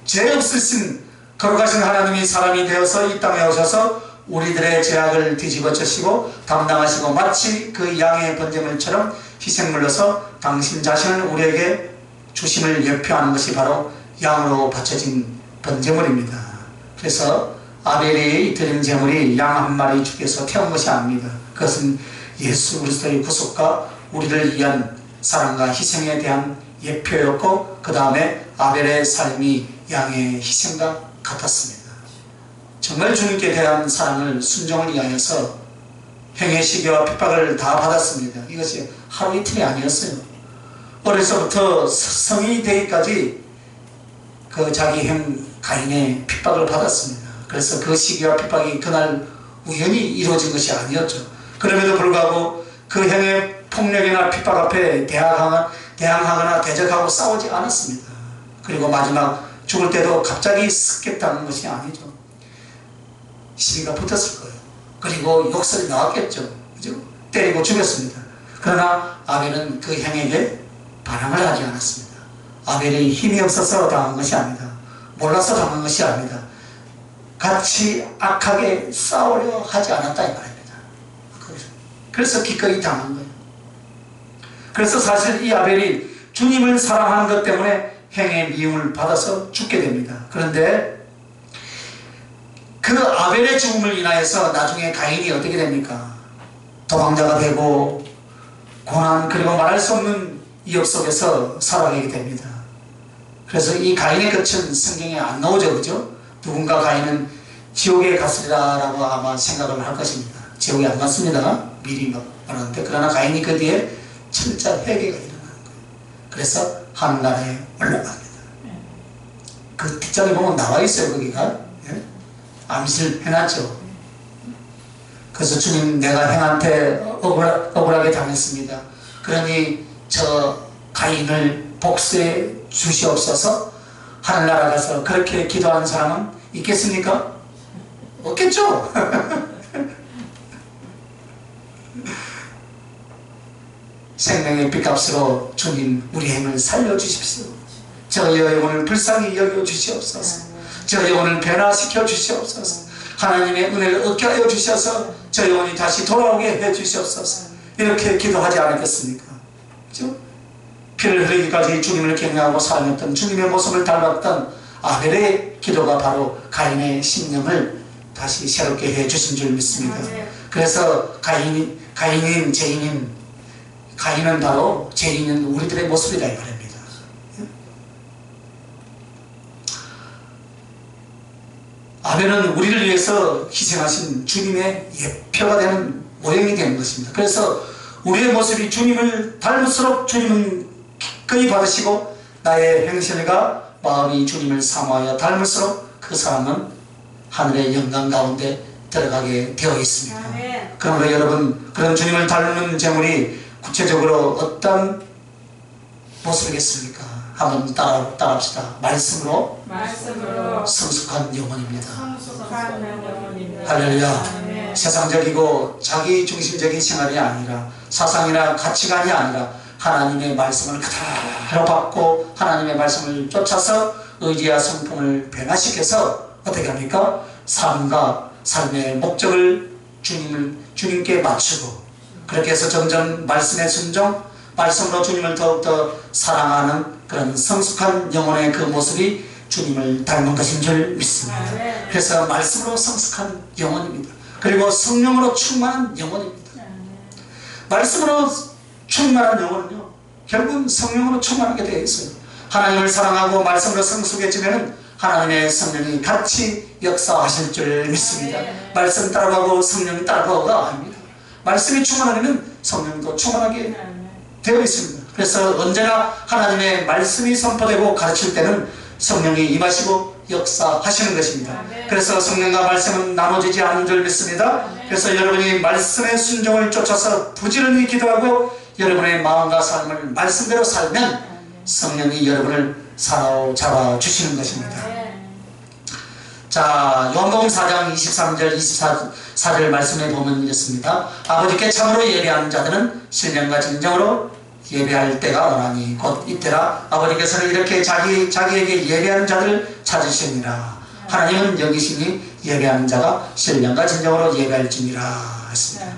죄 없으신 거룩하신 하나님이 사람이 되어서 이 땅에 오셔서 우리들의 죄악을 뒤집어 져시고 담당하시고 마치 그 양의 번제물처럼 희생물로서 당신 자신을 우리에게 주심을 예표하는 것이 바로 양으로 바쳐진 번제물입니다. 그래서 아벨이 드린 제물이 양 한 마리 죽여서 태운 것이 아닙니다. 그것은 예수 그리스도의 구속과 우리를 위한 사랑과 희생에 대한 예표였고 그 다음에 아벨의 삶이 양의 희생과 같았습니다. 정말 주님께 대한 사랑을 순종을 위하여서 형의 시기와 핍박을 다 받았습니다. 이것이 하루 이틀이 아니었어요. 어려서부터 성인이 되기까지 그 자기 형 가인의 핍박을 받았습니다. 그래서 그 시기와 핍박이 그날 우연히 이루어진 것이 아니었죠. 그럼에도 불구하고 그 형의 폭력이나 핍박 앞에 대항하거나 대적하고 싸우지 않았습니다. 그리고 마지막 죽을 때도 갑자기 습겠다는 것이 아니죠. 시비가 붙었을 거예요. 그리고 욕설이 나왔겠죠. 그죠? 때리고 죽였습니다. 그러나 아벨은 그 형에게 반항을 하지 않았습니다. 아벨이 힘이 없어서 당한 것이 아니다. 몰라서 당한 것이 아니다. 같이 악하게 싸우려 하지 않았다 이 말입니다. 그래서 기꺼이 당한 거예요. 그래서 사실 이 아벨이 주님을 사랑하는 것 때문에 형의 미움을 받아서 죽게 됩니다. 그런데 그 아벨의 죽음을 인하여서 나중에 가인이 어떻게 됩니까? 도망자가 되고 고난 그리고 말할 수 없는 위협 속에서 살아가게 됩니다. 그래서 이 가인의 끝은 성경에 안 나오죠. 그죠? 누군가 가인은 지옥에 갔으리라 라고 아마 생각을 할 것입니다. 지옥에 안 갔습니다. 미리 말하는데 그러나 가인이 그 뒤에 철저 회개가 일어나는 거예요. 그래서 하늘나라에 올라갑니다. 그 뒷장에 보면 나와 있어요. 거기가 예? 암시를 해놨죠. 그래서 주님 내가 형한테 억울하게 당했습니다. 그러니 저 가인을 복수해 주시옵소서. 하늘나라 가서 그렇게 기도하는 사람은 있겠습니까? 없겠죠. 생명의 빚값으로 주님 우리 행을 살려주십시오. 저 영혼을 불쌍히 여겨 주시옵소서. 저 영혼을 변화시켜 주시옵소서. 하나님의 은혜를 얻게 하여 주셔서 저 영혼이 다시 돌아오게 해 주시옵소서. 이렇게 기도하지 않았겠습니까? 그죠? 피를 흘리기까지 주님을 경외하고 사랑했던 주님의 모습을 닮았던 아벨의 기도가 바로 가인의 심령을 다시 새롭게 해 주신 줄 믿습니다. 그래서 가인은 바로 죄인인 우리들의 모습이라 이 말입니다. 아벨은 우리를 위해서 희생하신 주님의 예표가 되는 모형이 되는 것입니다. 그래서 우리의 모습이 주님을 닮을수록 주님은 기꺼이 받으시고, 나의 행실과 마음이 주님을 사모하여 닮을수록 그 사람은 하늘의 영광 가운데 들어가게 되어 있습니다. 그러므로 여러분, 그런 주님을 닮는 제물이 구체적으로 어떤 모습이겠습니까? 한번 따라합시다. 말씀으로 성숙한 영혼입니다. 할렐루야. 세상적이고 자기중심적인 생활이 아니라, 사상이나 가치관이 아니라 하나님의 말씀을 그대로 받고 하나님의 말씀을 쫓아서 의지와 성품을 변화시켜서 어떻게 합니까? 삶과 삶의 목적을 주님께 맞추고, 그렇게 해서 점점 말씀의 순종, 말씀으로 주님을 더욱더 사랑하는 그런 성숙한 영혼의 그 모습이 주님을 닮은 것인 줄 믿습니다. 그래서 말씀으로 성숙한 영혼입니다. 그리고 성령으로 충만한 영혼입니다. 말씀으로 충만한 영혼은요, 결국은 성령으로 충만하게 되어 있어요. 하나님을 사랑하고 말씀으로 성숙해지면 하나님의 성령이 같이 역사하실 줄 믿습니다. 말씀 따라가고 성령 따라가고가 아닙니다. 말씀이 충만하면 성령도 충만하게 되어 있습니다. 그래서 언제나 하나님의 말씀이 선포되고 가르칠 때는 성령이 임하시고 역사하시는 것입니다. 그래서 성령과 말씀은 나눠지지 않는 줄 믿습니다. 그래서 여러분이 말씀의 순종을 쫓아서 부지런히 기도하고 여러분의 마음과 삶을 말씀대로 살면 성령이 여러분을 사로잡아 주시는 것입니다. 자, 요한복음 4장 23절 24절 말씀에 보면 이렇습니다. 아버지께 참으로 예배하는 자들은 신령과 진정으로 예배할 때가 오나니 곧 이때라. 아버지께서는 이렇게 자기에게 예배하는 자들을 찾으시니라. 하나님은 여기시니 예배하는 자가 신령과 진정으로 예배할지니라 했습니다.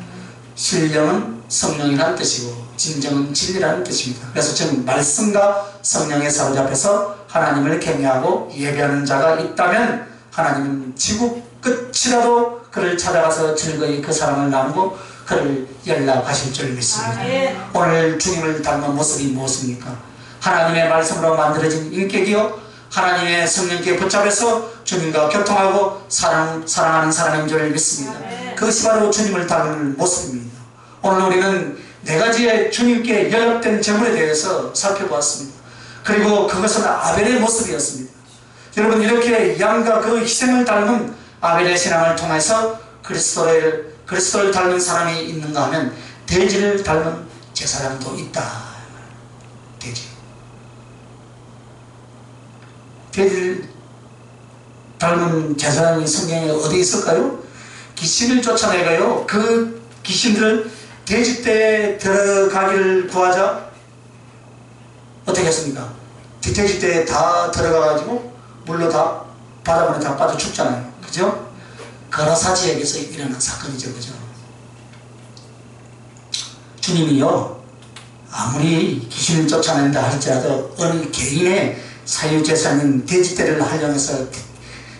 신령은 성령이라는 뜻이고 진정은 진리라는 뜻입니다. 그래서 지금 말씀과 성령에 사로잡혀서 하나님을 경외하고 예배하는 자가 있다면 하나님은 지구 끝이라도 그를 찾아가서 즐거이 그 사람을 나누고 그를 연락하실 줄 믿습니다. 오늘 주님을 닮은 모습이 무엇입니까? 하나님의 말씀으로 만들어진 인격이요, 하나님의 성령께 붙잡혀서 주님과 교통하고 사랑하는 사람인 줄 믿습니다. 그것이 바로 주님을 닮은 모습입니다. 오늘 우리는 네 가지의 주님께 연락된 제물에 대해서 살펴보았습니다. 그리고 그것은 아벨의 모습이었습니다. 여러분, 이렇게 양과 그 희생을 닮은 아벨의 신앙을 통해서 그리스도를 닮은 사람이 있는가 하면 돼지를 닮은 제사장도 있다. 돼지를 닮은 제사장이 성경에 어디 있을까요? 귀신을 쫓아내가요, 그 귀신들을 돼지떼에 들어가기를 구하자 어떻게 했습니까? 돼지떼에 다 들어가가지고 물로 다 바닷물에 다 빠져 죽잖아요. 그죠? 거라사지에게서 일어난 사건이죠. 그죠? 주님이요, 아무리 귀신을 쫓아낸다 할지라도 어느 개인의 사유재산인 돼지떼를 활용해서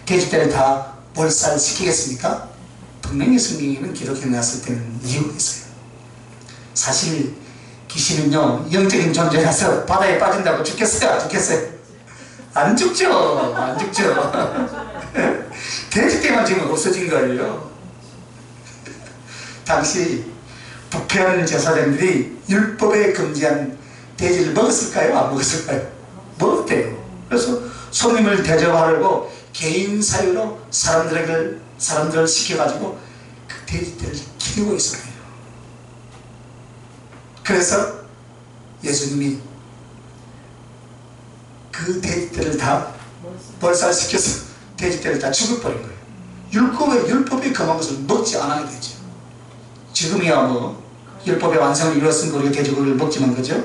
돼지떼를 다 몰살시키겠습니까? 분명히 성경에는 기록해 놨을 때는 이유가 있어요. 사실 귀신은요, 영적인 존재라서 바다에 빠진다고 죽겠어요? 안 죽겠어요? 안 죽죠. 안 죽죠. 돼지떼만 지금 없어진 거예요. 당시 부패한 제사장들이 율법에 금지한 돼지를 먹었을까요? 안 먹었을까요? 먹었대요. 그래서 손님을 대접하려고 개인 사유로 사람들을 시켜가지고 그 돼지떼를 기르고 있었대요. 그래서 예수님이 그 돼지떼를 다 몰살시켜서 돼지떼를 다 죽여버린 거예요. 율법에 금한 것을 먹지 않아야 되죠. 지금이야 뭐 율법의 완성을 이루었으니까 우리가 돼지고기를 먹지만, 그죠?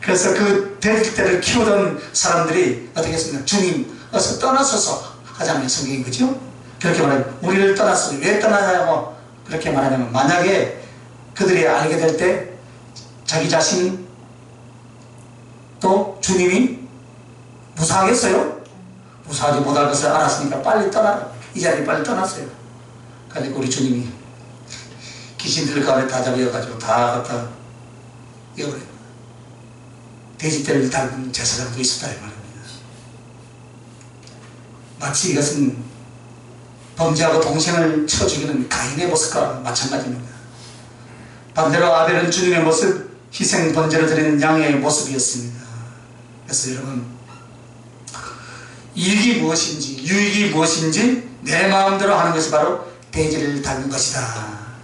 그래서 그 돼지떼를 키우던 사람들이 어떻게 했습니까? 주님 어서 떠나소서 하자면 성경인 거죠. 그렇게 말하면 우리를 떠났으니 왜 떠나냐고 그렇게 말하냐면, 만약에 그들이 알게 될 때 자기 자신이 또 주님이 무사하겠어요? 무사하지 못할 것을 알았으니까 빨리 떠나라. 이 자리 빨리 떠났어요. 그러니까 우리 주님이 귀신들 가운데 다 잡혀가지고 다 갖다 이어버려요. 돼지떼를 닮은 제사장도 있었다 이 말입니다. 마치 이것은 범죄하고 동생을 쳐 죽이는 가인의 모습과 마찬가지입니다. 반대로 아벨은 주님의 모습, 희생 번제로 드리는 양의 모습이었습니다. 그래서 여러분, 이익이 무엇인지 유익이 무엇인지 내 마음대로 하는 것이 바로 돼지를 닮는 것이다.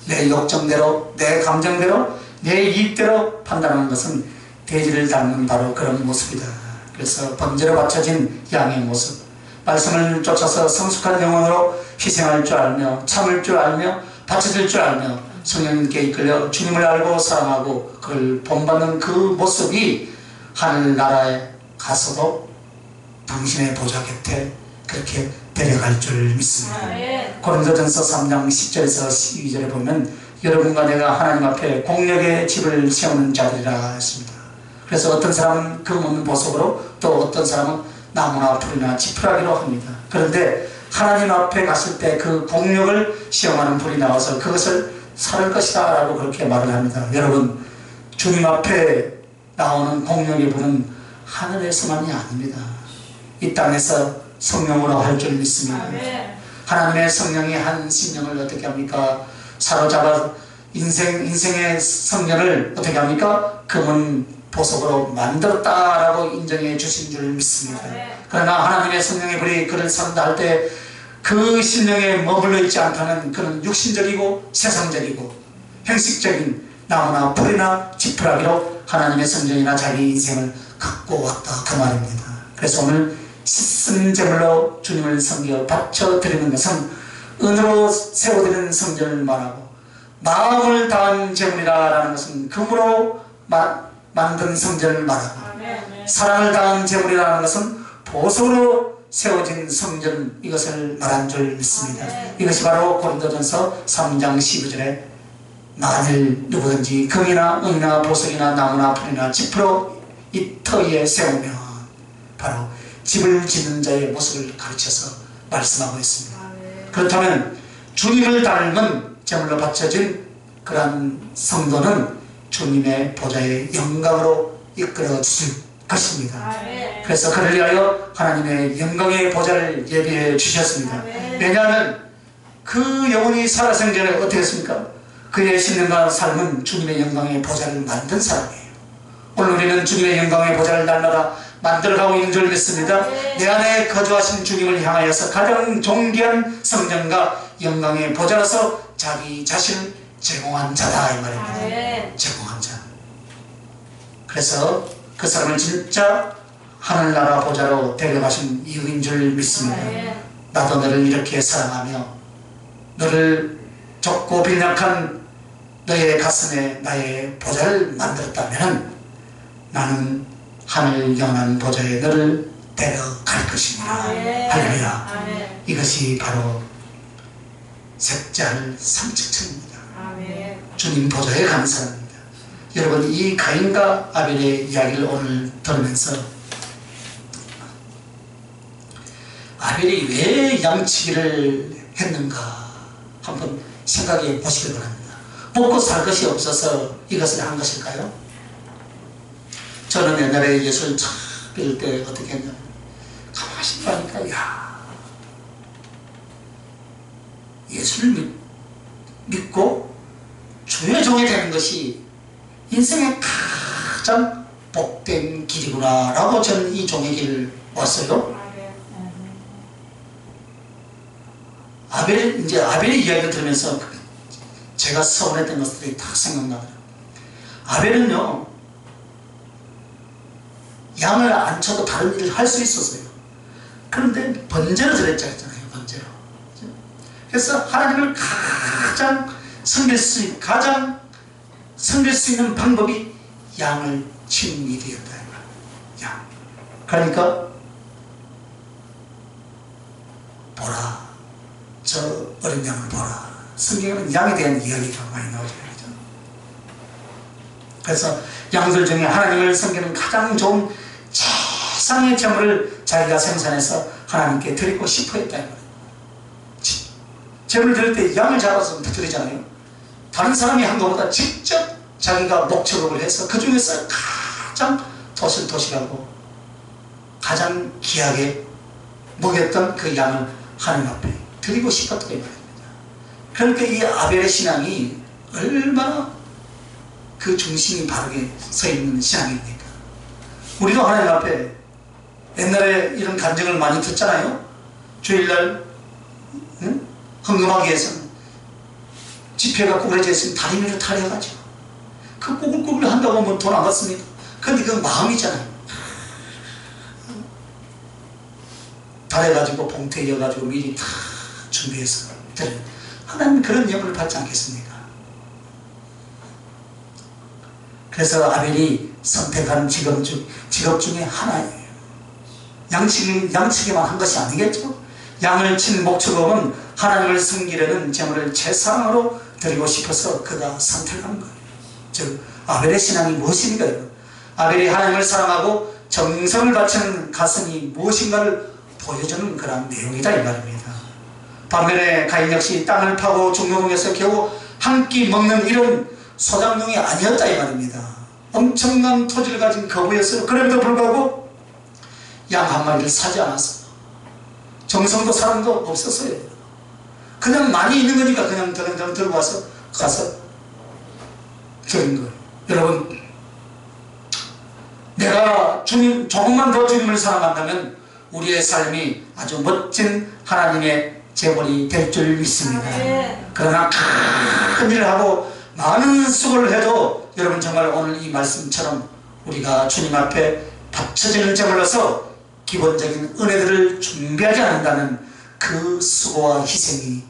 내 욕정대로, 내 감정대로, 내 이익대로 판단하는 것은 돼지를 닮는 바로 그런 모습이다. 그래서 번제로 바쳐진 양의 모습, 말씀을 쫓아서 성숙한 영혼으로 희생할 줄 알며 참을 줄 알며 바쳐질 줄 알며 성령님께 이끌려 주님을 알고 사랑하고 그를 본받는 그 모습이 하늘나라에 가서도 당신의 보좌 곁에 그렇게 데려갈 줄 믿습니다. 고린도전서 3장 10절에서 12절에 보면 여러분과 내가 하나님 앞에 공력의 집을 세우는 자들이라 했습니다. 그래서 어떤 사람은 금 없는 보석으로, 또 어떤 사람은 나무나 풀이나 지푸라기로 합니다. 그런데 하나님 앞에 갔을 때 그 공력을 시험하는 불이 나와서 그것을 살을 것이다 라고 그렇게 말을 합니다. 여러분, 주님 앞에 나오는 공력의 불은 하늘에서만이 아닙니다. 이 땅에서 성령으로 할 줄 믿습니다. 하나님의 성령이 한 심령을 어떻게 합니까? 사로잡아 인생의 성령을 어떻게 합니까? 금은 보석으로 만들었다라고 인정해 주신 줄 믿습니다. 그러나 하나님의 성령의 불이 그를 산다 할 때 그 심령에 머물러 있지 않다는 그런 육신적이고 세상적이고 형식적인 나무나 풀이나 지푸라기로 하나님의 성령이나 자기 인생을 갖고 왔다 그 말입니다. 그래서 오늘 씻은 제물로 주님을 섬겨 바쳐드리는 것은 은으로 세워드리는 성전을 말하고, 마음을 다한 제물이라는 것은 금으로 만든 성전을 말하고, 사랑을 다한 제물이라는 것은 보석으로 세워진 성전, 이것을 말한 줄 믿습니다. 이것이 바로 고린도전서 3장 12절에 만일 누구든지 금이나 은이나 보석이나 나무나 풀이나 지푸로 이 터 위에 세우면 바로 집을 짓는 자의 모습을 가르쳐서 말씀하고 있습니다. 그렇다면 주님을 닮은 제물로 바쳐진 그러한 성도는 주님의 보좌의 영광으로 이끌어 주실 것입니다. 그래서 그를 위하여 하나님의 영광의 보좌를 예비해 주셨습니다. 왜냐하면 그 영혼이 살아생전에 어떻게 했습니까? 그의 신령한 삶은 주님의 영광의 보좌를 만든 사람이에요. 오늘 우리는 주님의 영광의 보좌를 날마다 만들어가고 있는 줄 믿습니다. 내 안에 거주하신 주님을 향하여서 가장 존귀한 성전과 영광의 보좌로서 자기 자신을 제공한 자다 이 말입니다. 제공한 자. 그래서 그 사람을 진짜 하늘나라 보좌로 데려가신 이유인 줄 믿습니다. 나도 너를 이렇게 사랑하며 너를 좁고 빈약한 너의 가슴에 나의 보좌를 만들었다면 나는 하늘 영원한 보좌에 너를 데려갈 것입니다. 할렐루야. 이것이 바로 셋째할 삼층천입니다. 주님 보좌에 가는 사람입니다. 여러분, 이 가인과 아벨의 이야기를 오늘 들으면서 아벨이 왜 양치기를 했는가 한번 생각해 보시기 바랍니다. 먹고 살 것이 없어서 이것을 한 것일까요? 저는 옛날에 예수를 처음 배울 때 어떻게 했냐면 가만히 보니까 야, 예수를 믿고 주의 종이 되는 것이 인생의 가장 복된 길이구나 라고 저는 이 종의 길을 왔어요. 아벨의 이야기를 들으면서 제가 서운했던 것들이 다 생각나더라고요. 아벨은요, 양을 안 쳐도 다른 일을 할 수 있었어요. 그런데 번제로 드렸잖아요. 번제로. 그래서 하나님을 가장 섬길 수 있는 방법이 양을 치는 일이었다. 양. 그러니까 보라, 저 어린 양을 보라. 성경에는 양에 대한 이야기가 많이 나오죠. 그래서 양들 중에 하나님을 섬기는 가장 좋은 최상의 제물을 자기가 생산해서 하나님께 드리고 싶어 했다. 제물 드릴 때 양을 잡아서 드리잖아요. 다른 사람이 한 것보다 직접 자기가 목축을 해서 그 중에서 가장 도실도실하고 가장 귀하게 먹였던 그 양을 하나님 앞에 드리고 싶었던 말입니다. 그러니까 이 아벨의 신앙이 얼마나 그 중심이 바르게 서 있는 신앙입니까? 우리도 하나님 앞에 옛날에 이런 간증을 많이 듣잖아요. 주일날 헌금하기 위해서는 지폐가 구부러져 있으면 다리 위로 타려가지고 그 꾸글꾸글 한다고 하면 돈 안 받습니까? 근데 그 마음이잖아요. 달해가지고 봉투에 이어가지고 미리 다 준비해서 드리는 하나님 그런 예물을 받지 않겠습니까? 그래서 아벨이 선택한 직업 중에 하나예요. 양치기만 한 것이 아니겠죠? 양을 친 목축업은 하나님을 섬기려는 제물을 제사장으로 드리고 싶어서 그가 선택한 거예요. 즉 아벨의 신앙이 무엇입니까? 아벨이 하나님을 사랑하고 정성을 바치는 가슴이 무엇인가를 보여주는 그런 내용이다 이 말입니다. 반면에 가인 역시 땅을 파고 중노동에서 겨우 한 끼 먹는 이런 소장용이 아니었다 이 말입니다. 엄청난 토지를 가진 거부였어요. 그럼에도 불구하고 양 한 마리를 사지 않았어요. 정성도 사람도 없었어요. 그냥 많이 있는 거니까 그냥 들고 와서 가서 드린 거예요. 여러분, 내가 주님 조금만 더 주님을 사랑한다면 우리의 삶이 아주 멋진 하나님의 제물이 될 줄 믿습니다. 그러나 큰 일을 하고 많은 수고를 해도 여러분 정말 오늘 이 말씀처럼 우리가 주님 앞에 바쳐지는 제물로서 기본적인 은혜들을 준비하지 않는다는 그 수고와 희생이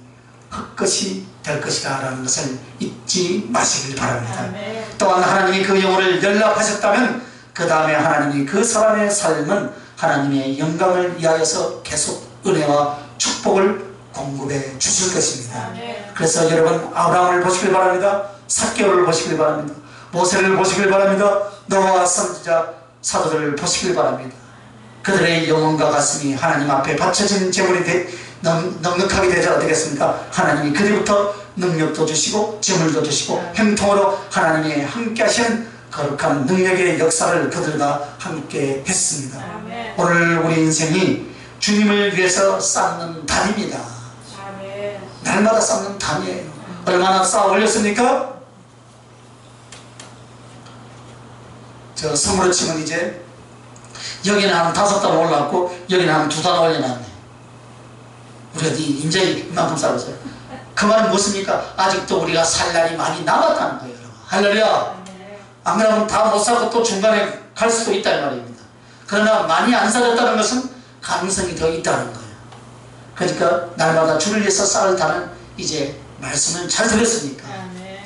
헛것이 될 것이다 라는 것을 잊지 마시길 바랍니다. 또한 하나님이 그 영혼을 연락하셨다면 그 다음에 하나님이 그 사람의 삶은 하나님의 영광을 위하여서 계속 은혜와 축복을 공급해 주실 것입니다. 그래서 여러분 아브라함을 보시길 바랍니다. 삭개오를 보시길 바랍니다. 모세를 보시길 바랍니다. 노아 선지자 사도들을 보시길 바랍니다. 그들의 영혼과 가슴이 하나님 앞에 바쳐진 제물이 넉넉하게 되자 어떻겠습니까? 하나님이 그들부터 능력도 주시고 제물도 주시고 행통으로 하나님이 함께 하시는 거룩한 능력의 역사를 그들과 함께 했습니다. 오늘 우리 인생이 주님을 위해서 쌓는 단입니다. 날마다 쌓는 단이에요. 얼마나 쌓아 올렸습니까? 저 성으로 치면 이제 여기는 한 5단 올랐고 여기는 한 2단 올려놨네. 우리가 이제 이만큼 쌓았어요. 그 말은 무엇입니까? 아직도 우리가 살 날이 많이 남았다는 거예요. 할렐루야. 안 그러면 다 못 살고 또 중간에 갈 수도 있다는 말입니다. 그러나 많이 안 살았다는 것은 가능성이 더 있다는 거예요. 그러니까 날마다 주를 위해서 쌓을 단은 이제 말씀을 잘 들었으니까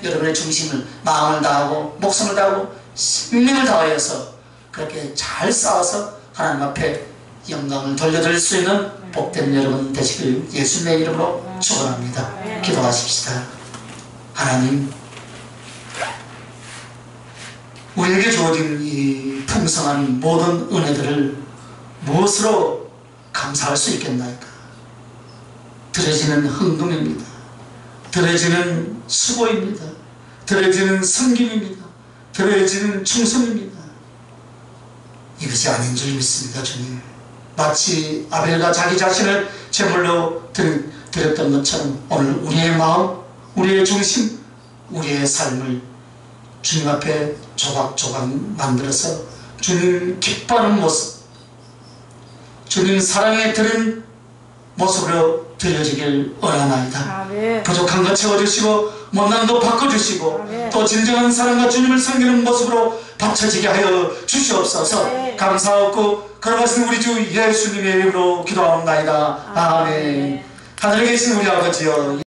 여러분의 중심을 마음을 다하고 목숨을 다하고 생명을 다하여서 그렇게 잘 쌓아서 하나님 앞에 영광을 돌려드릴 수 있는 복된 여러분 되시길 예수님의 이름으로 축원합니다. 기도하십시다. 하나님, 우리에게 주어진 이 풍성한 모든 은혜들을 무엇으로 감사할 수 있겠나이까? 드려지는 헌금입니다. 드려지는 수고입니다. 드려지는 섬김입니다. 드려지는 충성입니다. 이것이 아닌 줄 믿습니다. 주님, 마치 아벨과 자기 자신을 제물로 드렸던 것처럼 오늘 우리의 마음, 우리의 중심, 우리의 삶을 주님 앞에 조각조각 만들어서 주님 기뻐하는 모습, 주님 사랑에 드린 모습으로 드려지길 원하나이다. 부족한 것 채워주시고 못난 것 바꿔주시고 또 진정한 사랑과 주님을 섬기는 모습으로 바쳐지게 하여 주시옵소서. 감사하고 걸어가신 우리 주 예수님의 이름으로 기도하옵나이다. 아멘. 하늘에 계신 우리 아버지여,